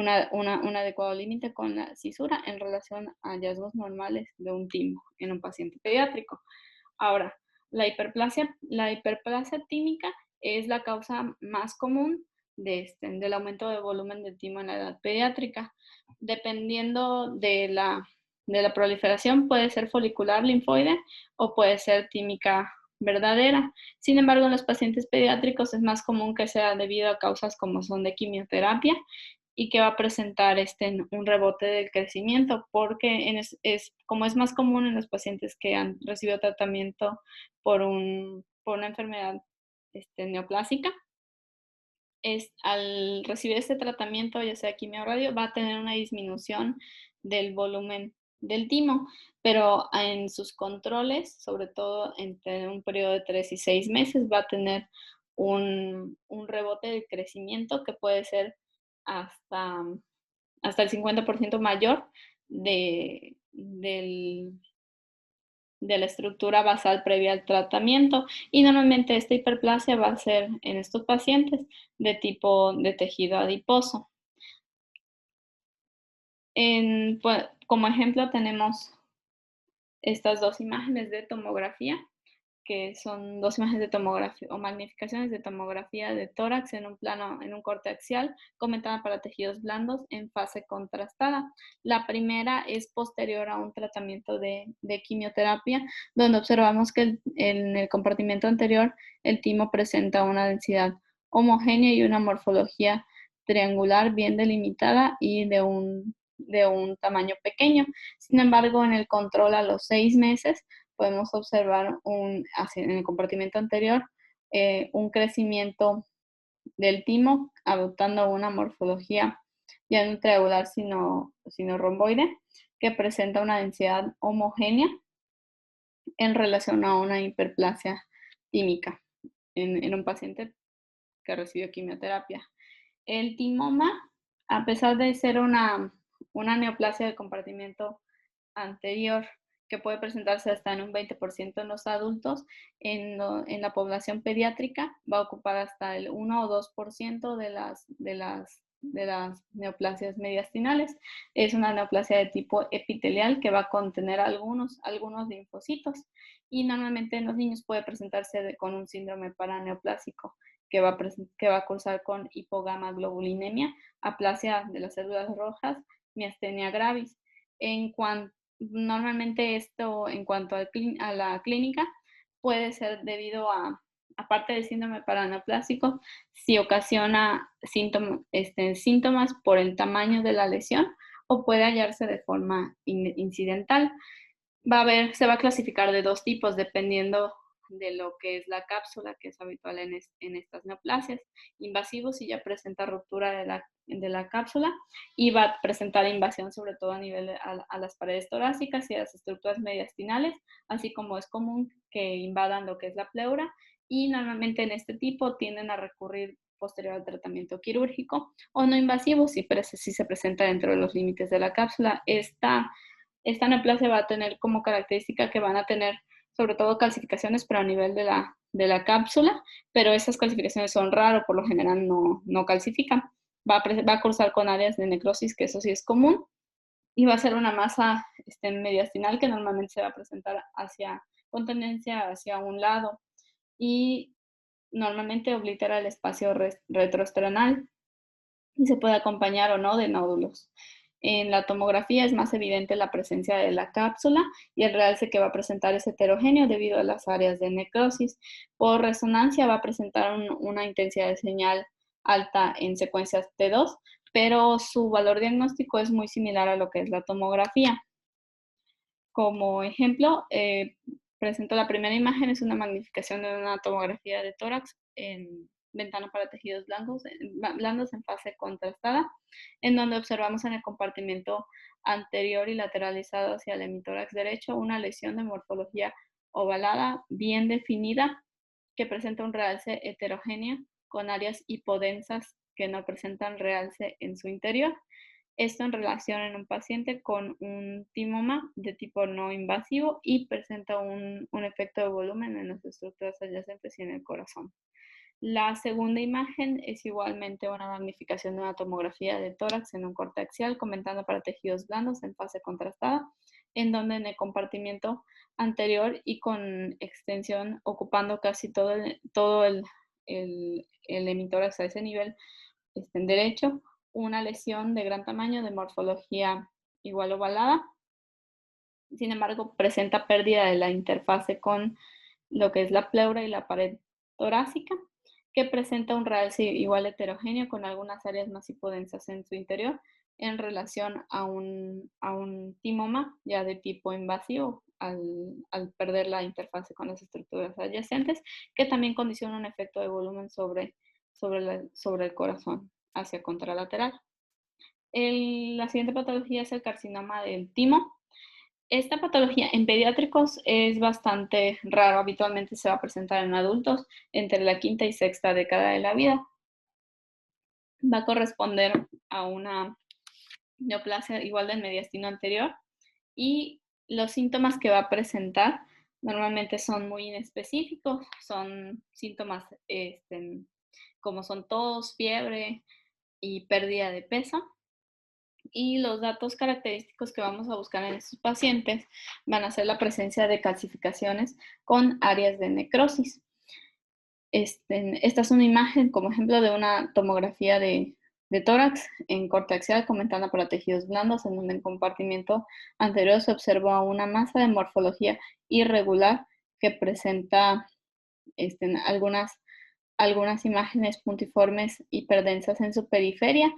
adecuado límite con la cisura en relación a hallazgos normales de un timo en un paciente pediátrico. Ahora, la hiperplasia tímica es la causa más común del aumento de volumen del timo en la edad pediátrica. Dependiendo de la proliferación, puede ser folicular linfoide o puede ser tímica verdadera. Sin embargo, en los pacientes pediátricos es más común que sea debido a causas como son de quimioterapia y que va a presentar un rebote del crecimiento, porque como es más común en los pacientes que han recibido tratamiento por una enfermedad neoplásica, al recibir este tratamiento, ya sea quimio o radio, va a tener una disminución del volumen del timo, pero en sus controles, sobre todo entre un periodo de 3 y 6 meses, va a tener un rebote de crecimiento que puede ser hasta, hasta el 50% mayor de, del, de la estructura basal previa al tratamiento, y normalmente esta hiperplasia va a ser en estos pacientes de tipo de tejido adiposo. Como ejemplo tenemos estas dos imágenes de tomografía, que son dos imágenes de tomografía o magnificaciones de tomografía de tórax en un plano, en un corte axial, comentada para tejidos blandos en fase contrastada. La primera es posterior a un tratamiento de quimioterapia, donde observamos que en el compartimento anterior el timo presenta una densidad homogénea y una morfología triangular bien delimitada y de un tamaño pequeño. Sin embargo, en el control a los 6 meses podemos observar en el compartimento anterior un crecimiento del timo adoptando una morfología ya no triangular sino romboide, que presenta una densidad homogénea en relación a una hiperplasia tímica en un paciente que recibió quimioterapia. El timoma, a pesar de ser una neoplasia del compartimento anterior, que puede presentarse hasta en un 20% en los adultos, en la población pediátrica va a ocupar hasta el 1 o 2% de las neoplasias mediastinales. Es una neoplasia de tipo epitelial que va a contener algunos linfocitos, y normalmente en los niños puede presentarse con un síndrome paraneoplásico que va a cursar con hipogamaglobulinemia, aplasia de las células rojas, miastenia gravis. Normalmente esto, en cuanto a la clínica, puede ser debido aparte del síndrome paraneoplásico, si ocasiona síntomas por el tamaño de la lesión o puede hallarse de forma incidental. Se va a clasificar de dos tipos dependiendo de lo que es la cápsula, que es habitual en estas neoplasias. Invasivo si ya presenta ruptura de la cápsula, y va a presentar invasión sobre todo a nivel a las paredes torácicas y a las estructuras mediastinales, así como es común que invadan lo que es la pleura, y normalmente en este tipo tienden a recurrir posterior al tratamiento quirúrgico, o no invasivo si se presenta dentro de los límites de la cápsula. Esta neoplasia va a tener como característica que van a tener sobre todo calcificaciones, pero a nivel de la cápsula, pero esas calcificaciones son raras, por lo general no calcifican. Va a cursar con áreas de necrosis, que eso sí es común, y va a ser una masa mediastinal que normalmente se va a presentar con tendencia hacia un lado, y normalmente oblitera el espacio retroesternal y se puede acompañar o no de nódulos. En la tomografía es más evidente la presencia de la cápsula, y el realce que va a presentar es heterogéneo debido a las áreas de necrosis. Por resonancia va a presentar una intensidad de señal alta en secuencias T2, pero su valor diagnóstico es muy similar a lo que es la tomografía. Como ejemplo, presento la primera imagen, es una magnificación de una tomografía de tórax ventana para tejidos blandos en fase contrastada, en donde observamos en el compartimento anterior y lateralizado hacia el hemitórax derecho una lesión de morfología ovalada bien definida que presenta un realce heterogéneo con áreas hipodensas que no presentan realce en su interior. Esto en relación en un paciente con un timoma de tipo no invasivo y presenta un efecto de volumen en las estructuras adyacentes y en el corazón. La segunda imagen es igualmente una magnificación de una tomografía de tórax en un corte axial, comentando para tejidos blandos en fase contrastada, en donde en el compartimiento anterior y con extensión ocupando casi todo el hemitórax a ese nivel en derecho, una lesión de gran tamaño de morfología igual ovalada. Sin embargo, presenta pérdida de la interfase con lo que es la pleura y la pared torácica, que presenta un realce igual heterogéneo con algunas áreas más hipodensas en su interior en relación a un timoma ya de tipo invasivo al perder la interfase con las estructuras adyacentes, que también condiciona un efecto de volumen sobre el corazón hacia contralateral. La siguiente patología es el carcinoma del timo. Esta patología en pediátricos es bastante raro, habitualmente se va a presentar en adultos entre la quinta y sexta década de la vida. Va a corresponder a una neoplasia igual del mediastino anterior y los síntomas que va a presentar normalmente son muy inespecíficos, son síntomas como son tos, fiebre y pérdida de peso. Y los datos característicos que vamos a buscar en estos pacientes van a ser la presencia de calcificaciones con áreas de necrosis. Esta es una imagen como ejemplo de una tomografía de tórax en corte axial comentando para tejidos blandos, en donde en compartimiento anterior se observa una masa de morfología irregular que presenta algunas imágenes puntiformes hiperdensas en su periferia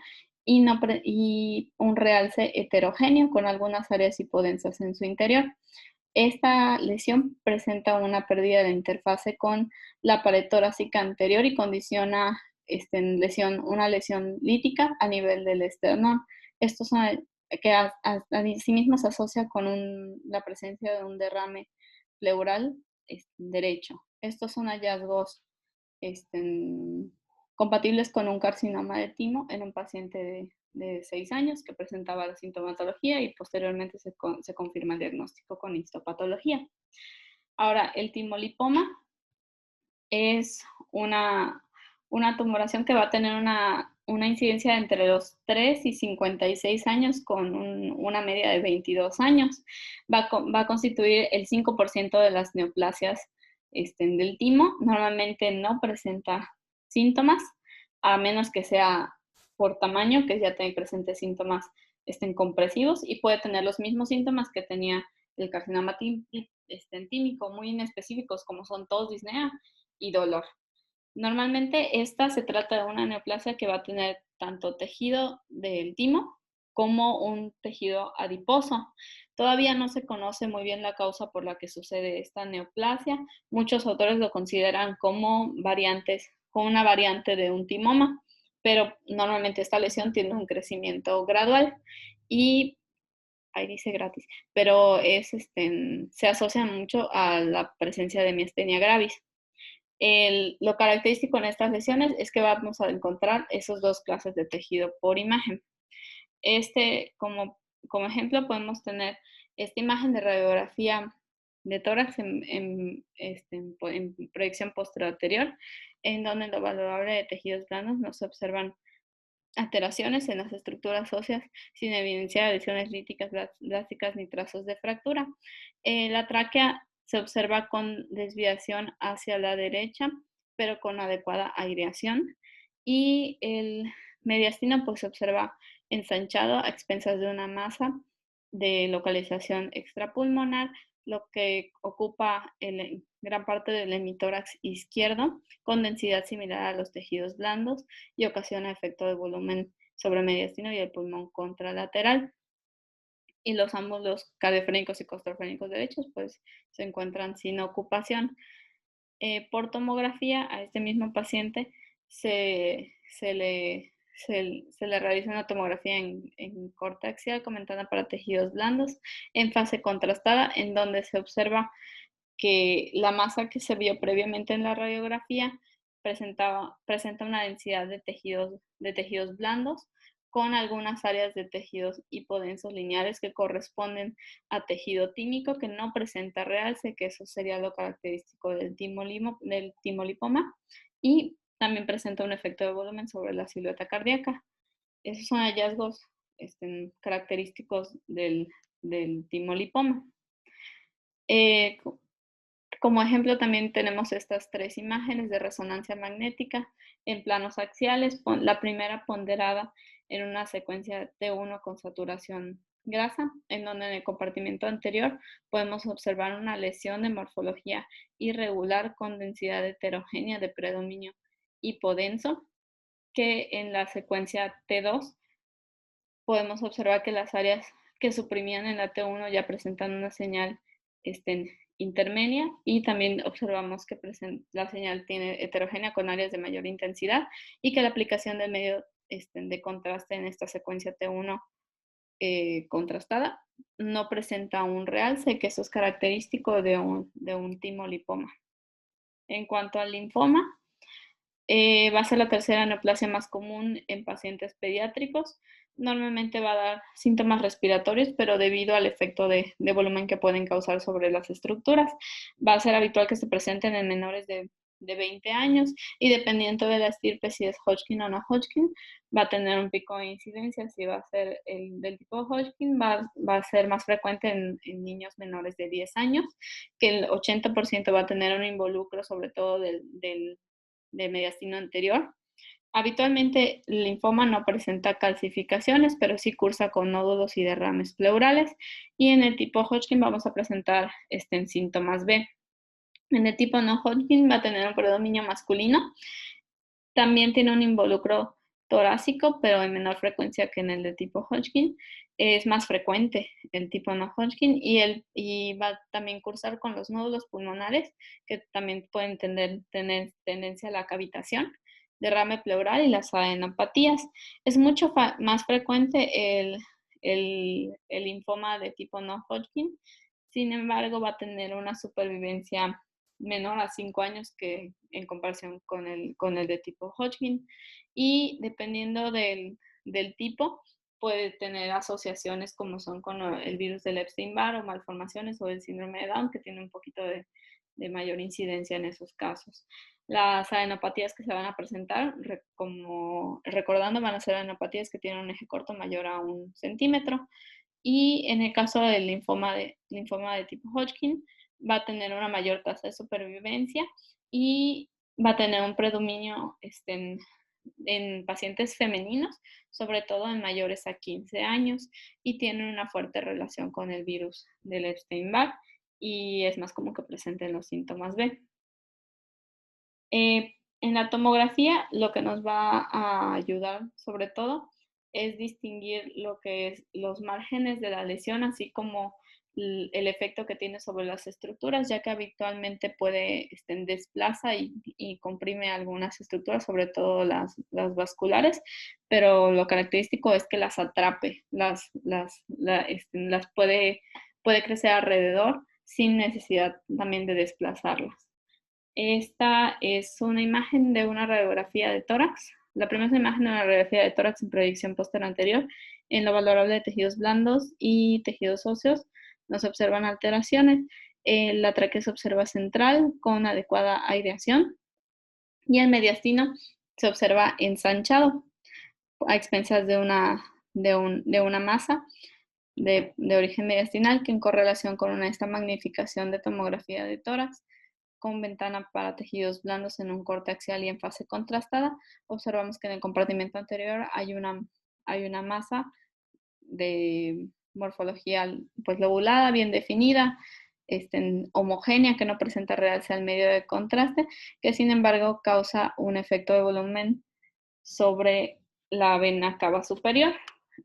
y un realce heterogéneo con algunas áreas hipodensas en su interior. Esta lesión presenta una pérdida de interfase con la pared torácica anterior y condiciona una lesión lítica a nivel del esternón. Esto que asimismo se asocia con la presencia de un derrame pleural derecho. Estos son hallazgos este, compatibles con un carcinoma de timo en un paciente de 6 años que presentaba la sintomatología y posteriormente se confirma el diagnóstico con histopatología. Ahora, el timolipoma es una tumoración que va a tener una incidencia entre los 3 y 56 años con una media de 22 años. Va a constituir el 5% de las neoplasias del timo. Normalmente no presenta síntomas, a menos que sea por tamaño, que ya tiene presentes síntomas compresivos y puede tener los mismos síntomas que tenía el carcinoma tímico, muy inespecíficos como son tos, disnea y dolor. Normalmente esta se trata de una neoplasia que va a tener tanto tejido del timo como un tejido adiposo. Todavía no se conoce muy bien la causa por la que sucede esta neoplasia. Muchos autores lo consideran como una variante de un timoma, pero normalmente esta lesión tiene un crecimiento gradual y ahí dice gratis, pero se asocia mucho a la presencia de miastenia gravis. Lo característico en estas lesiones es que vamos a encontrar esos dos clases de tejido por imagen. Como ejemplo, podemos tener esta imagen de radiografía de tórax en proyección posterior, en donde en lo valorable de tejidos blandos no se observan alteraciones en las estructuras óseas sin evidenciar lesiones líticas, blásticas ni trazos de fractura. La tráquea se observa con desviación hacia la derecha, pero con adecuada aireación. Y el mediastino pues, se observa ensanchado a expensas de una masa de localización extrapulmonar, lo que ocupa gran parte del hemitórax izquierdo, con densidad similar a los tejidos blandos y ocasiona efecto de volumen sobre mediastino y el pulmón contralateral. Y los ambos cardiofrénicos y costrofrénicos derechos pues se encuentran sin ocupación. Por tomografía a este mismo paciente se le realiza una tomografía en corte axial con ventana para tejidos blandos en fase contrastada, en donde se observa que la masa que se vio previamente en la radiografía presenta una densidad de tejidos blandos con algunas áreas de tejidos hipodensos lineares que corresponden a tejido tímico que no presenta realce, que eso sería lo característico del timolipoma, y también presenta un efecto de volumen sobre la silueta cardíaca. Esos son hallazgos característicos del timolipoma. Eh, Como ejemplo, también tenemos estas 3 imágenes de resonancia magnética en planos axiales. La primera ponderada en una secuencia T1 con saturación grasa, en donde en el compartimento anterior podemos observar una lesión de morfología irregular con densidad heterogénea de predominio hipodenso, que en la secuencia T2 podemos observar que las áreas que suprimían en la T1 ya presentan una señal intermedia, y también observamos que la señal tiene heterogénea con áreas de mayor intensidad y que la aplicación del medio de contraste en esta secuencia T1 contrastada no presenta un realce, que eso es característico de un timolipoma. En cuanto al linfoma, va a ser la tercera neoplasia más común en pacientes pediátricos. Normalmente va a dar síntomas respiratorios, pero debido al efecto de volumen que pueden causar sobre las estructuras, va a ser habitual que se presenten en menores de 20 años, y dependiendo de la estirpe, si es Hodgkin o no Hodgkin, va a tener un pico de incidencia. Si va a ser el del tipo Hodgkin, va a ser más frecuente en niños menores de 10 años, que el 80% va a tener un involucro, sobre todo de mediastino anterior. Habitualmente el linfoma no presenta calcificaciones, pero sí cursa con nódulos y derrames pleurales, y en el tipo Hodgkin vamos a presentar en síntomas B. En el tipo no Hodgkin va a tener un predominio masculino. También tiene un involucro torácico, pero en menor frecuencia que en el de tipo Hodgkin. Es más frecuente el tipo no Hodgkin, y va a también cursar con los nódulos pulmonares, que también pueden tener tendencia a la cavitación, derrame pleural y las adenopatías. Es mucho más frecuente el linfoma de tipo no Hodgkin. Sin embargo, va a tener una supervivencia menor a 5 años que en comparación con el de tipo Hodgkin, y dependiendo del tipo puede tener asociaciones como son con el virus del Epstein-Barr o malformaciones o el síndrome de Down, que tiene un poquito de mayor incidencia en esos casos. Las adenopatías que se van a presentar, como recordando, van a ser adenopatías que tienen un eje corto mayor a 1 centímetro, y en el caso del linfoma de tipo Hodgkin, va a tener una mayor tasa de supervivencia y va a tener un predominio en pacientes femeninos, sobre todo en mayores a 15 años, y tiene una fuerte relación con el virus del Epstein-Barr, y es más común que presenten los síntomas B. En la tomografía, lo que nos va a ayudar sobre todo es distinguir lo que es los márgenes de la lesión, así como el efecto que tiene sobre las estructuras, ya que habitualmente desplaza y comprime algunas estructuras, sobre todo las vasculares, pero lo característico es que las atrape, puede crecer alrededor sin necesidad también de desplazarlas. Esta es una imagen de una radiografía de tórax. La primera es una imagen de una radiografía de tórax en proyección póster anterior. En lo valorable de tejidos blandos y tejidos óseos no se observan alteraciones. La tráquea se observa central con adecuada aireación, y el mediastino se observa ensanchado a expensas de una masa de origen mediastinal, que en correlación con esta magnificación de tomografía de tórax con ventana para tejidos blandos en un corte axial y en fase contrastada, observamos que en el compartimento anterior hay una masa de morfología pues lobulada, bien definida, homogénea, que no presenta realce al medio de contraste, que sin embargo causa un efecto de volumen sobre la vena cava superior.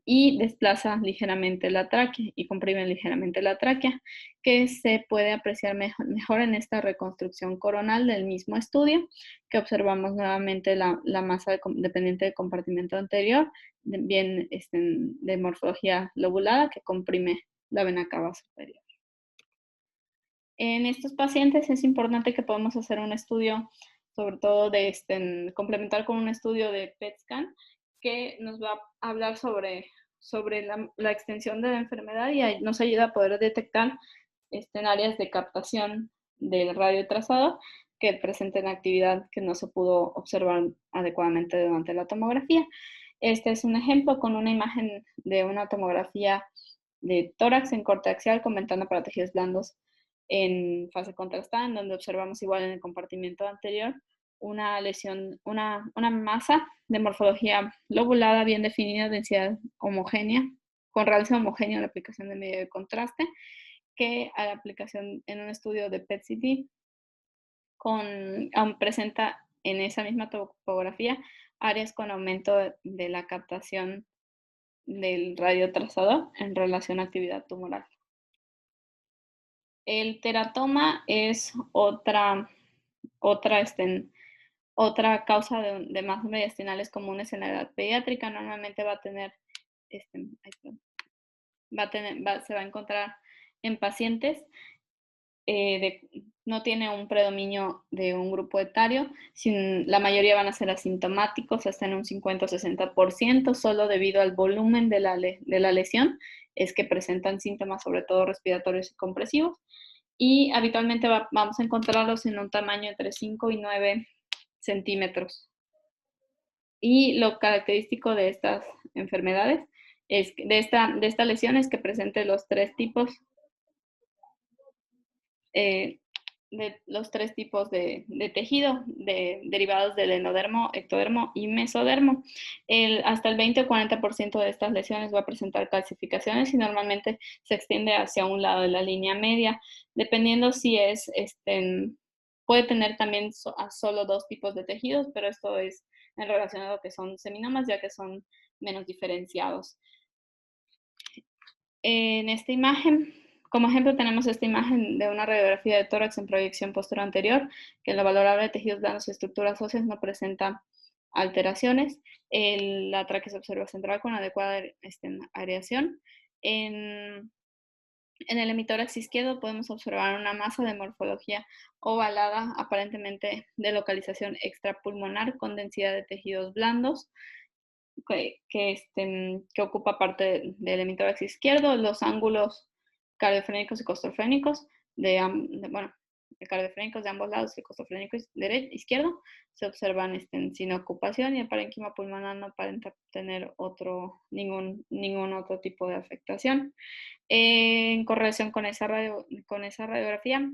y desplaza ligeramente la tráquea y comprime ligeramente la tráquea, que se puede apreciar mejor en esta reconstrucción coronal del mismo estudio, que observamos nuevamente la masa dependiente del compartimento anterior, bien de morfología lobulada, que comprime la vena cava superior. En estos pacientes es importante que podamos hacer un estudio, sobre todo complementar con un estudio de PET scan, que nos va a hablar sobre la extensión de la enfermedad y nos ayuda a poder detectar en áreas de captación del radiotrazado que presenten actividad que no se pudo observar adecuadamente durante la tomografía. Este es un ejemplo con una imagen de una tomografía de tórax en corte axial con ventana para tejidos blandos en fase contrastada, en donde observamos igual en el compartimento anterior una lesión, una masa de morfología lobulada bien definida, densidad homogénea, con realce homogéneo en la aplicación de medio de contraste, que a la aplicación en un estudio de PET-CT presenta en esa misma topografía áreas con aumento de la captación del radiotrazador en relación a actividad tumoral. El teratoma es otra causa de masas mediastinales comunes en la edad pediátrica. Normalmente va a tener, se va a encontrar en pacientes no tiene un predominio de un grupo etario, la mayoría van a ser asintomáticos, hasta en un 50 o 60%, solo debido al volumen de la lesión, es que presentan síntomas sobre todo respiratorios y compresivos, y habitualmente vamos a encontrarlos en un tamaño entre 5 y 9 centímetros. Y lo característico de estas enfermedades, de esta lesión, es que presente los tres tipos de tejido derivados del endodermo, ectodermo y mesodermo. Hasta el 20 o 40% de estas lesiones va a presentar calcificaciones y normalmente se extiende hacia un lado de la línea media, dependiendo si puede tener también solo dos tipos de tejidos, pero esto es en relación a lo que son seminomas, ya que son menos diferenciados. En esta imagen, como ejemplo, tenemos esta imagen de una radiografía de tórax en proyección posterior anterior, que en lo valorable de tejidos blandos y estructuras óseas no presenta alteraciones. La tráquea se observa central con adecuada aireación. En el hemitórax izquierdo podemos observar una masa de morfología ovalada, aparentemente de localización extrapulmonar, con densidad de tejidos blandos, que ocupa parte del hemitórax izquierdo. Los ángulos cardiofrénicos y costofrénicos cardiofrénicos de ambos lados y costofrénico izquierdo se observan sin ocupación, y el parénquima pulmonar no aparenta tener ningún otro tipo de afectación. En correlación con esa radiografía,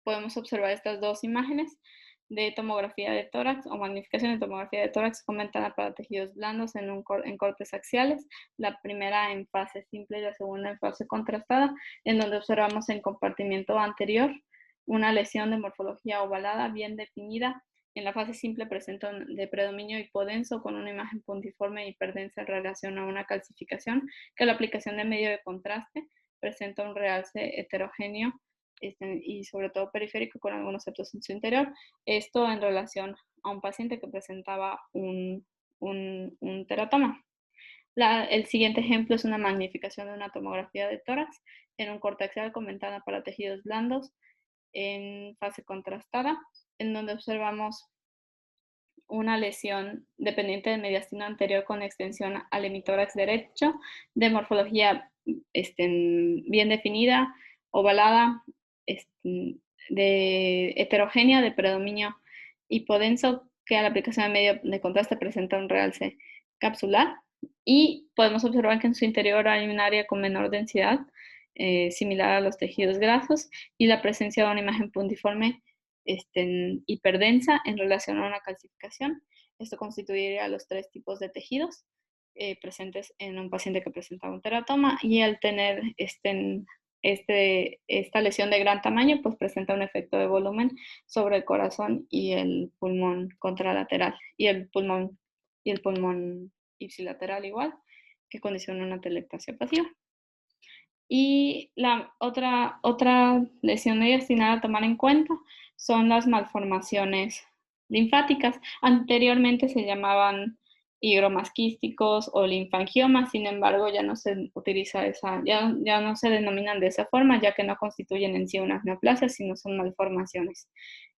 podemos observar estas dos imágenes de tomografía de tórax o magnificación de tomografía de tórax con ventana para tejidos blandos en cortes axiales, la primera en fase simple y la segunda en fase contrastada, en donde observamos en compartimiento anterior una lesión de morfología ovalada bien definida. En la fase simple presenta de predominio hipodenso con una imagen puntiforme e hiperdensa en relación a una calcificación, que la aplicación de medio de contraste presenta un realce heterogéneo y sobre todo periférico con algunos septos en su interior. Esto en relación a un paciente que presentaba un teratoma. El siguiente ejemplo es una magnificación de una tomografía de tórax en un corte axial con ventana para tejidos blandos en fase contrastada, en donde observamos una lesión dependiente del mediastino anterior con extensión al hemitórax derecho, de morfología bien definida, ovalada, de heterogénea, de predominio hipodenso, que a la aplicación de medio de contraste presenta un realce capsular, y podemos observar que en su interior hay un área con menor densidad, similar a los tejidos grasos, y la presencia de una imagen puntiforme hiperdensa en relación a una calcificación. Esto constituiría los tres tipos de tejidos presentes en un paciente que presentaba un teratoma, y al tener esta lesión de gran tamaño, pues presenta un efecto de volumen sobre el corazón y el pulmón contralateral, y el pulmón ipsilateral igual. que condiciona una telectasia pasiva. Y la otra lesión destinada a tomar en cuenta son las malformaciones linfáticas. Anteriormente se llamaban higromas quísticos o linfangiomas, sin embargo ya no se utiliza ya no se denominan de esa forma, ya que no constituyen en sí unas neoplasias, sino son malformaciones.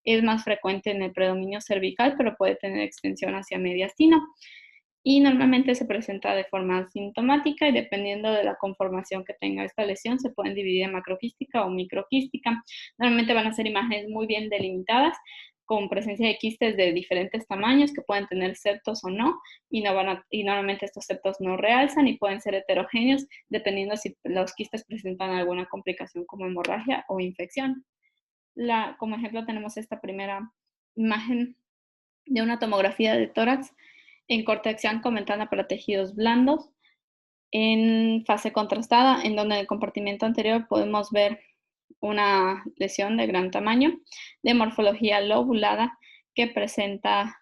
Es más frecuente en el predominio cervical, pero puede tener extensión hacia mediastino. Y normalmente se presenta de forma asintomática y dependiendo de la conformación que tenga esta lesión se pueden dividir en macroquística o microquística. Normalmente van a ser imágenes muy bien delimitadas con presencia de quistes de diferentes tamaños que pueden tener septos o no y normalmente estos septos no realzan y pueden ser heterogéneos dependiendo si los quistes presentan alguna complicación como hemorragia o infección. Como ejemplo tenemos esta primera imagen de una tomografía de tórax en corte axial con ventana para tejidos blandos en fase contrastada, en donde en el compartimento anterior podemos ver una lesión de gran tamaño de morfología lobulada que presenta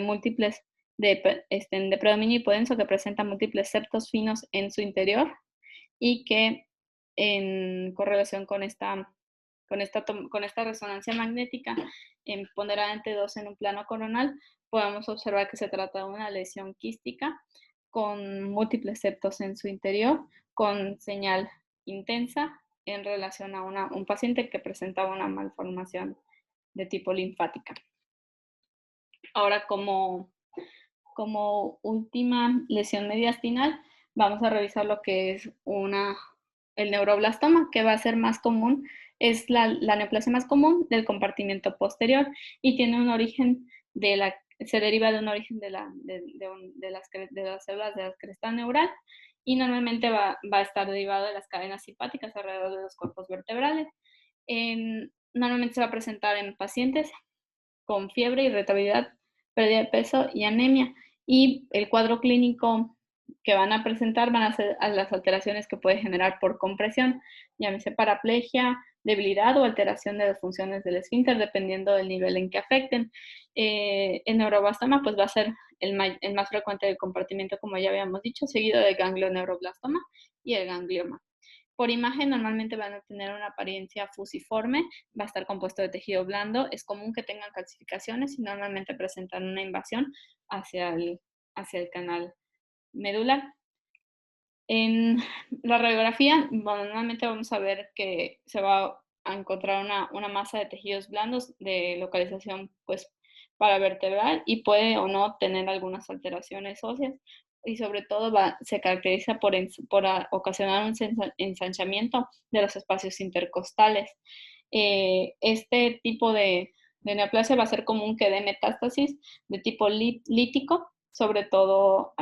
múltiples de predominio hipodenso que presenta múltiples septos finos en su interior y que en correlación con esta resonancia magnética en ponderante 2 en un plano coronal, podemos observar que se trata de una lesión quística con múltiples septos en su interior, con señal intensa en relación a un paciente que presentaba una malformación de tipo linfática. Ahora, como última lesión mediastinal, vamos a revisar lo que es el neuroblastoma, que va a ser más común, es la neoplasia más común del compartimiento posterior y tiene un origen se deriva de un origen de las células de la cresta neural y normalmente va a estar derivado de las cadenas simpáticas alrededor de los cuerpos vertebrales. Normalmente se va a presentar en pacientes con fiebre, irritabilidad, pérdida de peso y anemia. Y el cuadro clínico que van a presentar van a ser las alteraciones que puede generar por compresión, llámese paraplegia, debilidad o alteración de las funciones del esfínter, dependiendo del nivel en que afecten. El neuroblastoma pues va a ser el más frecuente del compartimiento, como ya habíamos dicho, seguido del ganglioneuroblastoma y el ganglioma. Por imagen normalmente van a tener una apariencia fusiforme, va a estar compuesto de tejido blando, es común que tengan calcificaciones y normalmente presentan una invasión hacia el canal medular. En la radiografía, normalmente vamos a ver que se va a encontrar una masa de tejidos blandos de localización pues paravertebral y puede o no tener algunas alteraciones óseas y sobre todo se caracteriza por ocasionar un ensanchamiento de los espacios intercostales. Este tipo de neoplasia va a ser común que dé metástasis de tipo lítico, sobre todo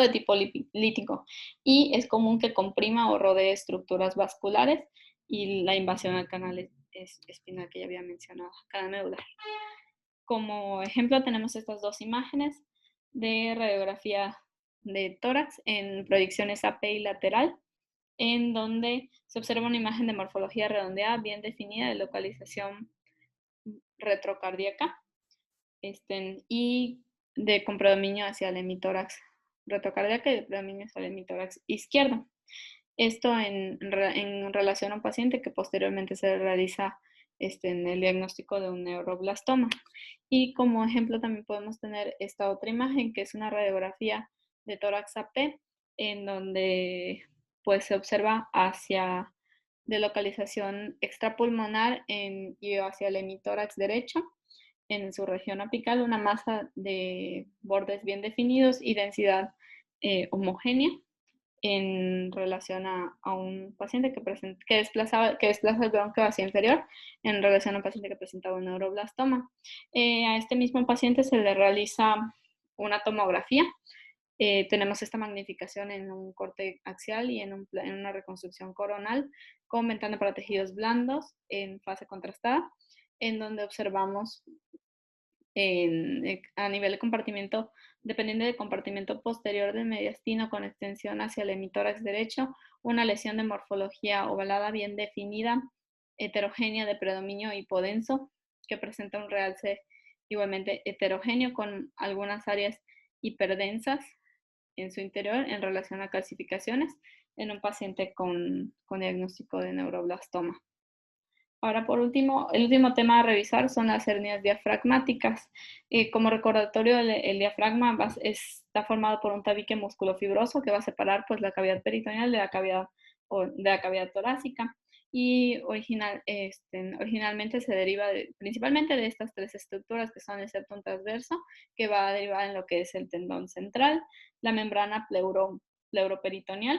de tipo lítico, y es común que comprima o rodee estructuras vasculares y la invasión al canal espinal que ya había mencionado, canal medular. Como ejemplo tenemos estas dos imágenes de radiografía de tórax en proyecciones AP y lateral, en donde se observa una imagen de morfología redondeada bien definida de localización retrocardíaca y con predominio hacia el hemitórax retrocardíaca y de predominio hacia el hemitórax izquierdo. Esto en relación a un paciente que posteriormente se realiza en el diagnóstico de un neuroblastoma. Y como ejemplo también podemos tener esta otra imagen que es una radiografía de tórax AP en donde pues se observa de localización extrapulmonar y hacia el hemitórax derecho en su región apical una masa de bordes bien definidos y densidad homogénea en relación a un paciente que desplaza el bronquio hacia inferior en relación a un paciente que presentaba un neuroblastoma. A este mismo paciente se le realiza una tomografía. Tenemos esta magnificación en un corte axial y en una reconstrucción coronal con ventana para tejidos blandos en fase contrastada, en donde observamos a nivel de compartimento, dependiendo del compartimento posterior del mediastino con extensión hacia el hemitórax derecho, una lesión de morfología ovalada bien definida, heterogénea de predominio hipodenso, que presenta un realce igualmente heterogéneo con algunas áreas hiperdensas en su interior en relación a calcificaciones en un paciente con diagnóstico de neuroblastoma. Ahora, por último, el último tema a revisar son las hernias diafragmáticas. Como recordatorio, el diafragma está formado por un tabique musculofibroso que va a separar pues, la cavidad peritoneal de la cavidad torácica. Y originalmente se deriva principalmente de estas tres estructuras que son el septum transverso, que va a derivar en lo que es el tendón central, la membrana pleuroperitoneal,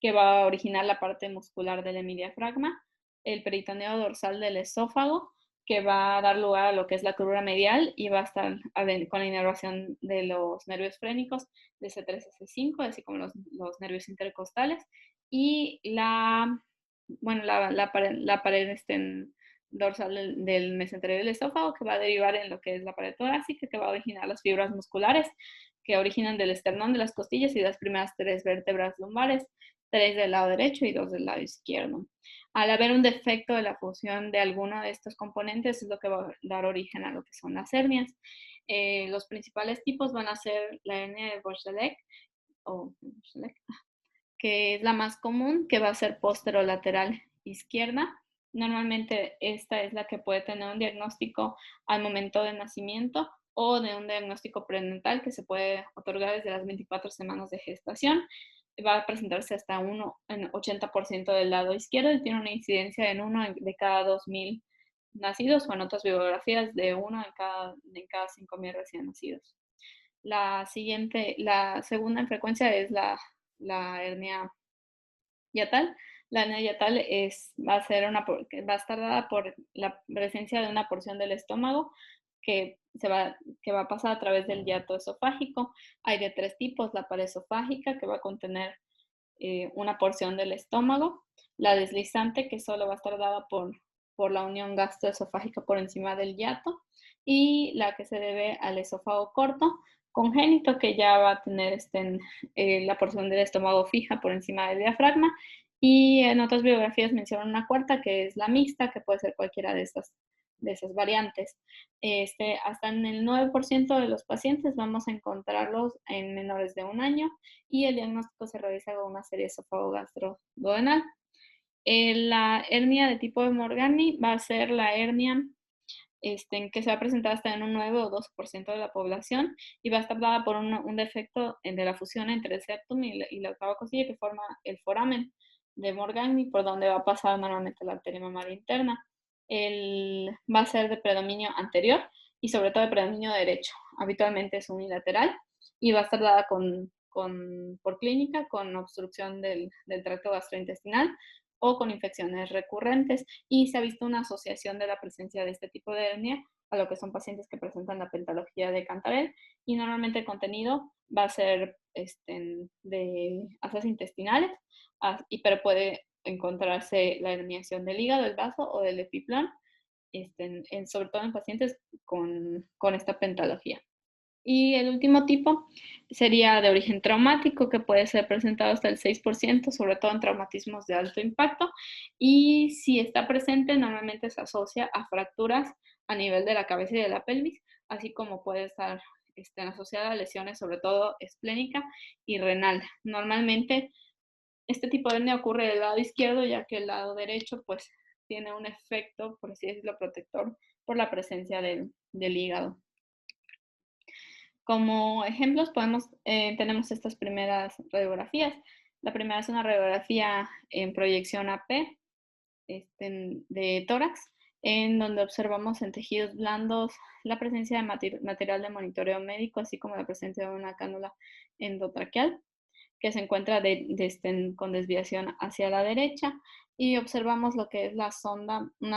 que va a originar la parte muscular del hemidiafragma, el peritoneo dorsal del esófago, que va a dar lugar a lo que es la crura medial y va a estar con la inervación de los nervios frénicos de C3 a C5, así como los nervios intercostales, y la pared dorsal del mesenterio del esófago, que va a derivar en lo que es la pared torácica, que va a originar las fibras musculares que originan del esternón, de las costillas y las primeras tres vértebras lumbares, tres del lado derecho y dos del lado izquierdo. Al haber un defecto de la función de alguno de estos componentes es lo que va a dar origen a lo que son las hernias. Los principales tipos van a ser la hernia de Borchelek, que es la más común, que va a ser posterolateral izquierda. Normalmente esta es la que puede tener un diagnóstico al momento de nacimiento o de un diagnóstico prenatal que se puede otorgar desde las 24 semanas de gestación. Va a presentarse hasta en 80% del lado izquierdo y tiene una incidencia en 1 de cada 2,000 nacidos, o en otras bibliografías de 1 en cada 5,000 recién nacidos. La segunda en frecuencia es la hernia yatal. La hernia yatal va a estar dada por la presencia de una porción del estómago que va a pasar a través del hiato esofágico. Hay de tres tipos: la pared esofágica, que va a contener una porción del estómago; la deslizante, que solo va a estar dada por la unión gastroesofágica por encima del hiato; y la que se debe al esófago corto congénito, que ya va a tener la porción del estómago fija por encima del diafragma. Y en otras biografías mencionan una cuarta, que es la mixta, que puede ser cualquiera de esas variantes. Hasta en el 9% de los pacientes vamos a encontrarlos en menores de 1 año, y el diagnóstico se realiza con una serie esofágico-gastroduodenal. La hernia de tipo de Morgani va a ser la hernia que se va a presentar hasta en un 9 o 12% de la población, y va a estar dada por un defecto de la fusión entre el septum y la octava costilla, que forma el foramen de Morgani, por donde va a pasar normalmente la arteria mamaria interna. Va a ser de predominio anterior y sobre todo de predominio derecho. Habitualmente es unilateral y va a estar dada por clínica con obstrucción del tracto gastrointestinal o con infecciones recurrentes, y se ha visto una asociación de la presencia de este tipo de hernia a lo que son pacientes que presentan la pentalogía de Cantarell, y normalmente el contenido va a ser de asas intestinales, pero puede encontrarse la herniación del hígado, del vaso o del epiplón, sobre todo en pacientes con esta pentalogía. Y el último tipo sería de origen traumático, que puede ser presentado hasta el 6%, sobre todo en traumatismos de alto impacto. Y si está presente, normalmente se asocia a fracturas a nivel de la cabeza y de la pelvis, así como puede estar asociada a lesiones, sobre todo esplénica y renal. Normalmente este tipo de hernia ocurre del lado izquierdo, ya que el lado derecho pues tiene un efecto, por así decirlo, protector por la presencia del hígado. Como ejemplos tenemos estas primeras radiografías. La primera es una radiografía en proyección AP de tórax, en donde observamos en tejidos blandos la presencia de material de monitoreo médico, así como la presencia de una cánula endotraqueal que se encuentra con desviación hacia la derecha, y observamos lo que es una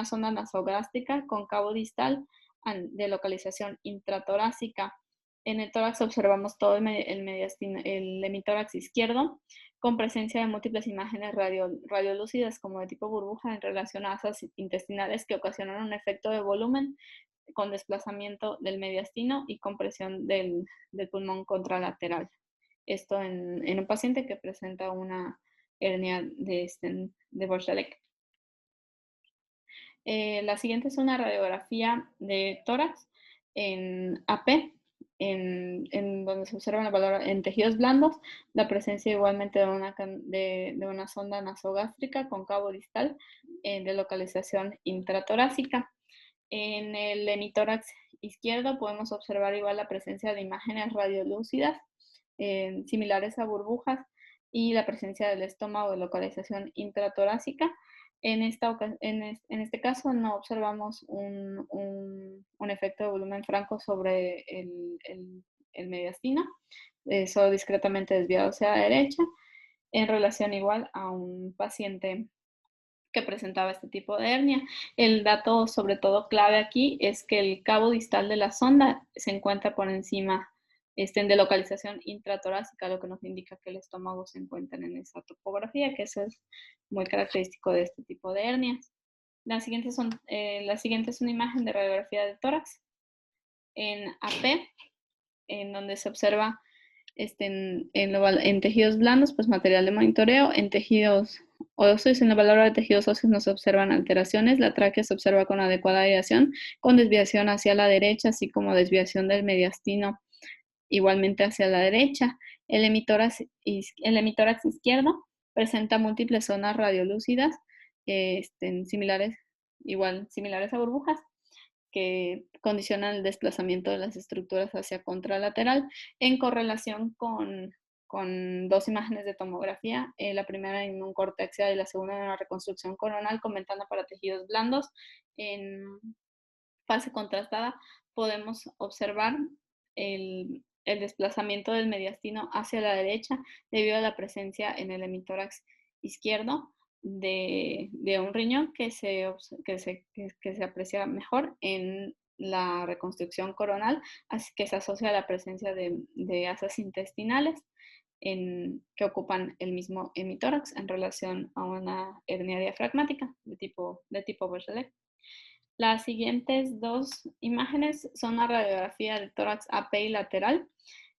sonda nasogástrica con cabo distal de localización intratorácica. En el tórax observamos todo el hemitórax izquierdo, con presencia de múltiples imágenes radiolúcidas como de tipo burbuja en relación a asas intestinales que ocasionan un efecto de volumen con desplazamiento del mediastino y compresión del pulmón contralateral. Esto en un paciente que presenta una hernia de Borchelek. La siguiente es una radiografía de tórax en AP, en donde se observa el valor en tejidos blandos, la presencia igualmente de una sonda nasogástrica con cabo distal de localización intratorácica. En el hemitórax izquierdo podemos observar igual la presencia de imágenes radiolúcidas similares a burbujas y la presencia del estómago de localización intratorácica. En este caso no observamos un efecto de volumen franco sobre el mediastino, solo discretamente desviado hacia la derecha, en relación igual a un paciente que presentaba este tipo de hernia. El dato sobre todo clave aquí es que el cabo distal de la sonda se encuentra por encima de localización intratorácica, lo que nos indica que el estómago se encuentra en esa topografía, que eso es muy característico de este tipo de hernias. La siguiente es una imagen de radiografía de tórax en AP, en donde se observa en tejidos blandos, pues material de monitoreo. En tejidos óseos, en la valora de tejidos óseos no se observan alteraciones. La tráquea se observa con adecuada aireación, con desviación hacia la derecha, así como desviación del mediastino igualmente hacia la derecha. El hemitórax izquierdo presenta múltiples zonas radiolúcidas, similares a burbujas, que condicionan el desplazamiento de las estructuras hacia contralateral en correlación con dos imágenes de tomografía, la primera en un corte axial y la segunda en una reconstrucción coronal con ventana para tejidos blandos. En fase contrastada podemos observar el desplazamiento del mediastino hacia la derecha debido a la presencia en el hemitórax izquierdo de un riñón que se aprecia mejor en la reconstrucción coronal, así que se asocia a la presencia de asas intestinales que ocupan el mismo hemitórax en relación a una hernia diafragmática de tipo Bergeret. Las siguientes dos imágenes son una radiografía de tórax AP y lateral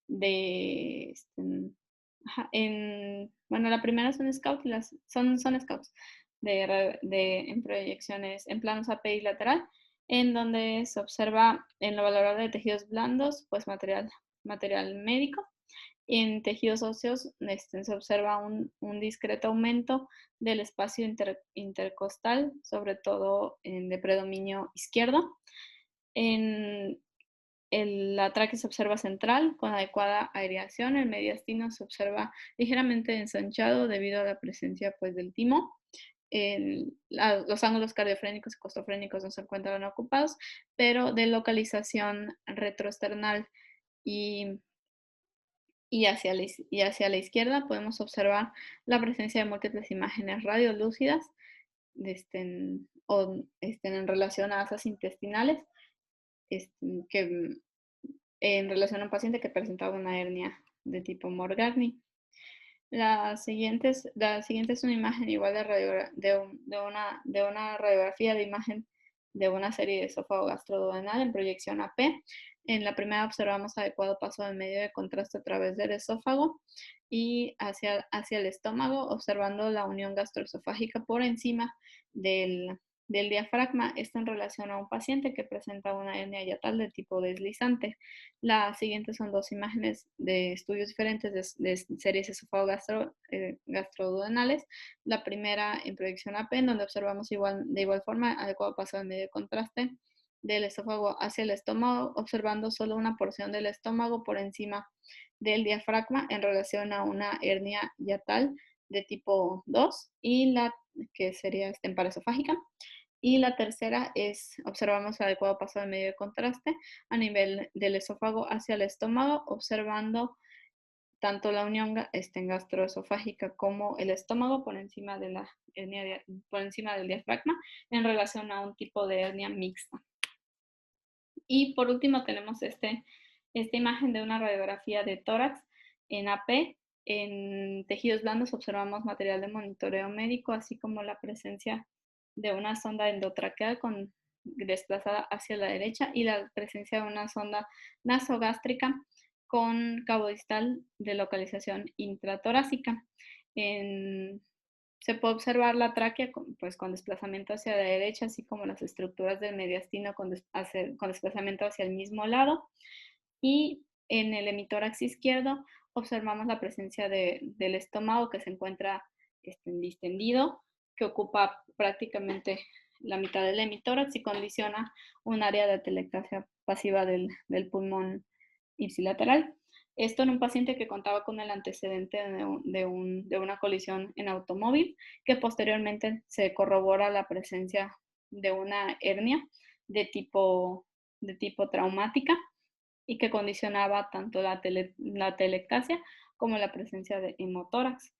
de, bueno, la primera son scouts y son scouts en proyecciones en planos AP y lateral, en donde se observa en lo valorado de tejidos blandos, pues material médico. En tejidos óseos se observa un discreto aumento del espacio intercostal, sobre todo de predominio izquierdo. En la tráquea se observa central con adecuada aireación. El mediastino se observa ligeramente ensanchado debido a la presencia pues, del timo. Los ángulos cardiofrénicos y costofrénicos no se encuentran ocupados, pero de localización retroesternal y hacia la izquierda podemos observar la presencia de múltiples imágenes radiolúcidas en relación a asas intestinales en relación a un paciente que presentaba una hernia de tipo Morgagni. La siguiente es una imagen igual de una radiografía de imagen de una serie de esófago gastroduodenal en proyección AP. En la primera observamos adecuado paso del medio de contraste a través del esófago y hacia el estómago, observando la unión gastroesofágica por encima del diafragma. Esto en relación a un paciente que presenta una hernia hiatal de tipo deslizante. Las siguientes son dos imágenes de estudios diferentes de series gastroduodenales. La primera en proyección AP, en donde observamos de igual forma adecuado paso del medio de contraste del esófago hacia el estómago, observando solo una porción del estómago por encima del diafragma en relación a una hernia hiatal de tipo 2 y la que sería paraesofágica. Y la tercera observamos adecuado paso del medio de contraste a nivel del esófago hacia el estómago, observando tanto la unión gastroesofágica como el estómago por encima por encima del diafragma en relación a un tipo de hernia mixta. Y por último tenemos esta imagen de una radiografía de tórax en AP. En tejidos blandos observamos material de monitoreo médico, así como la presencia de una sonda endotraqueal desplazada hacia la derecha y la presencia de una sonda nasogástrica con cabo distal de localización intratorácica. Se puede observar la tráquea con desplazamiento hacia la derecha, así como las estructuras del mediastino con desplazamiento hacia el mismo lado. Y En el hemitórax izquierdo observamos la presencia del estómago que se encuentra distendido, que ocupa prácticamente la mitad del hemitórax y condiciona un área de atelectasia pasiva del pulmón ipsilateral. Esto en un paciente que contaba con el antecedente de una colisión en automóvil, que posteriormente se corrobora la presencia de una hernia de tipo, de tipo traumática y que condicionaba tanto la telectasia como la presencia de hemotórax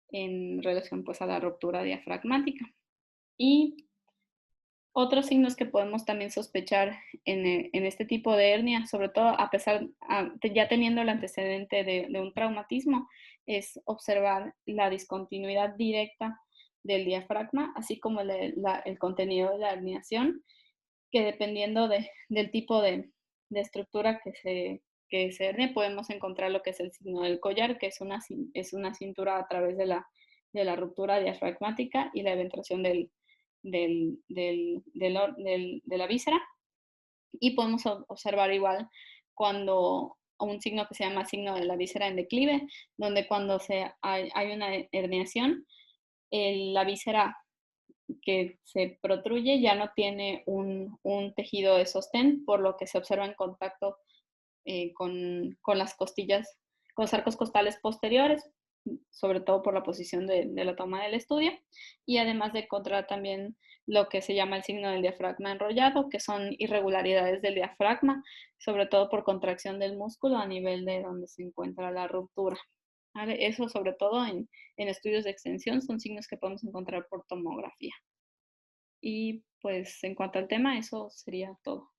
en relación pues a la ruptura diafragmática. Y otros signos que podemos también sospechar en este tipo de hernia, sobre todo a pesar, ya teniendo el antecedente de un traumatismo, es observar la discontinuidad directa del diafragma, así como el contenido de la herniación, que dependiendo del tipo de estructura que se hernie, podemos encontrar lo que es el signo del collar, que es una cintura a través de la ruptura diafragmática y la eventración de la víscera. Y podemos observar igual cuando un signo que se llama signo de la víscera en declive, donde cuando hay una herniación, la víscera que se protruye ya no tiene un tejido de sostén, por lo que se observa en contacto con las costillas, con los arcos costales posteriores, sobre todo por la posición de la toma del estudio, y además de encontrar también lo que se llama el signo del diafragma enrollado, que son irregularidades del diafragma, sobre todo por contracción del músculo a nivel de donde se encuentra la ruptura. ¿Vale? Eso sobre todo en estudios de extensión son signos que podemos encontrar por tomografía. Y pues en cuanto al tema, eso sería todo.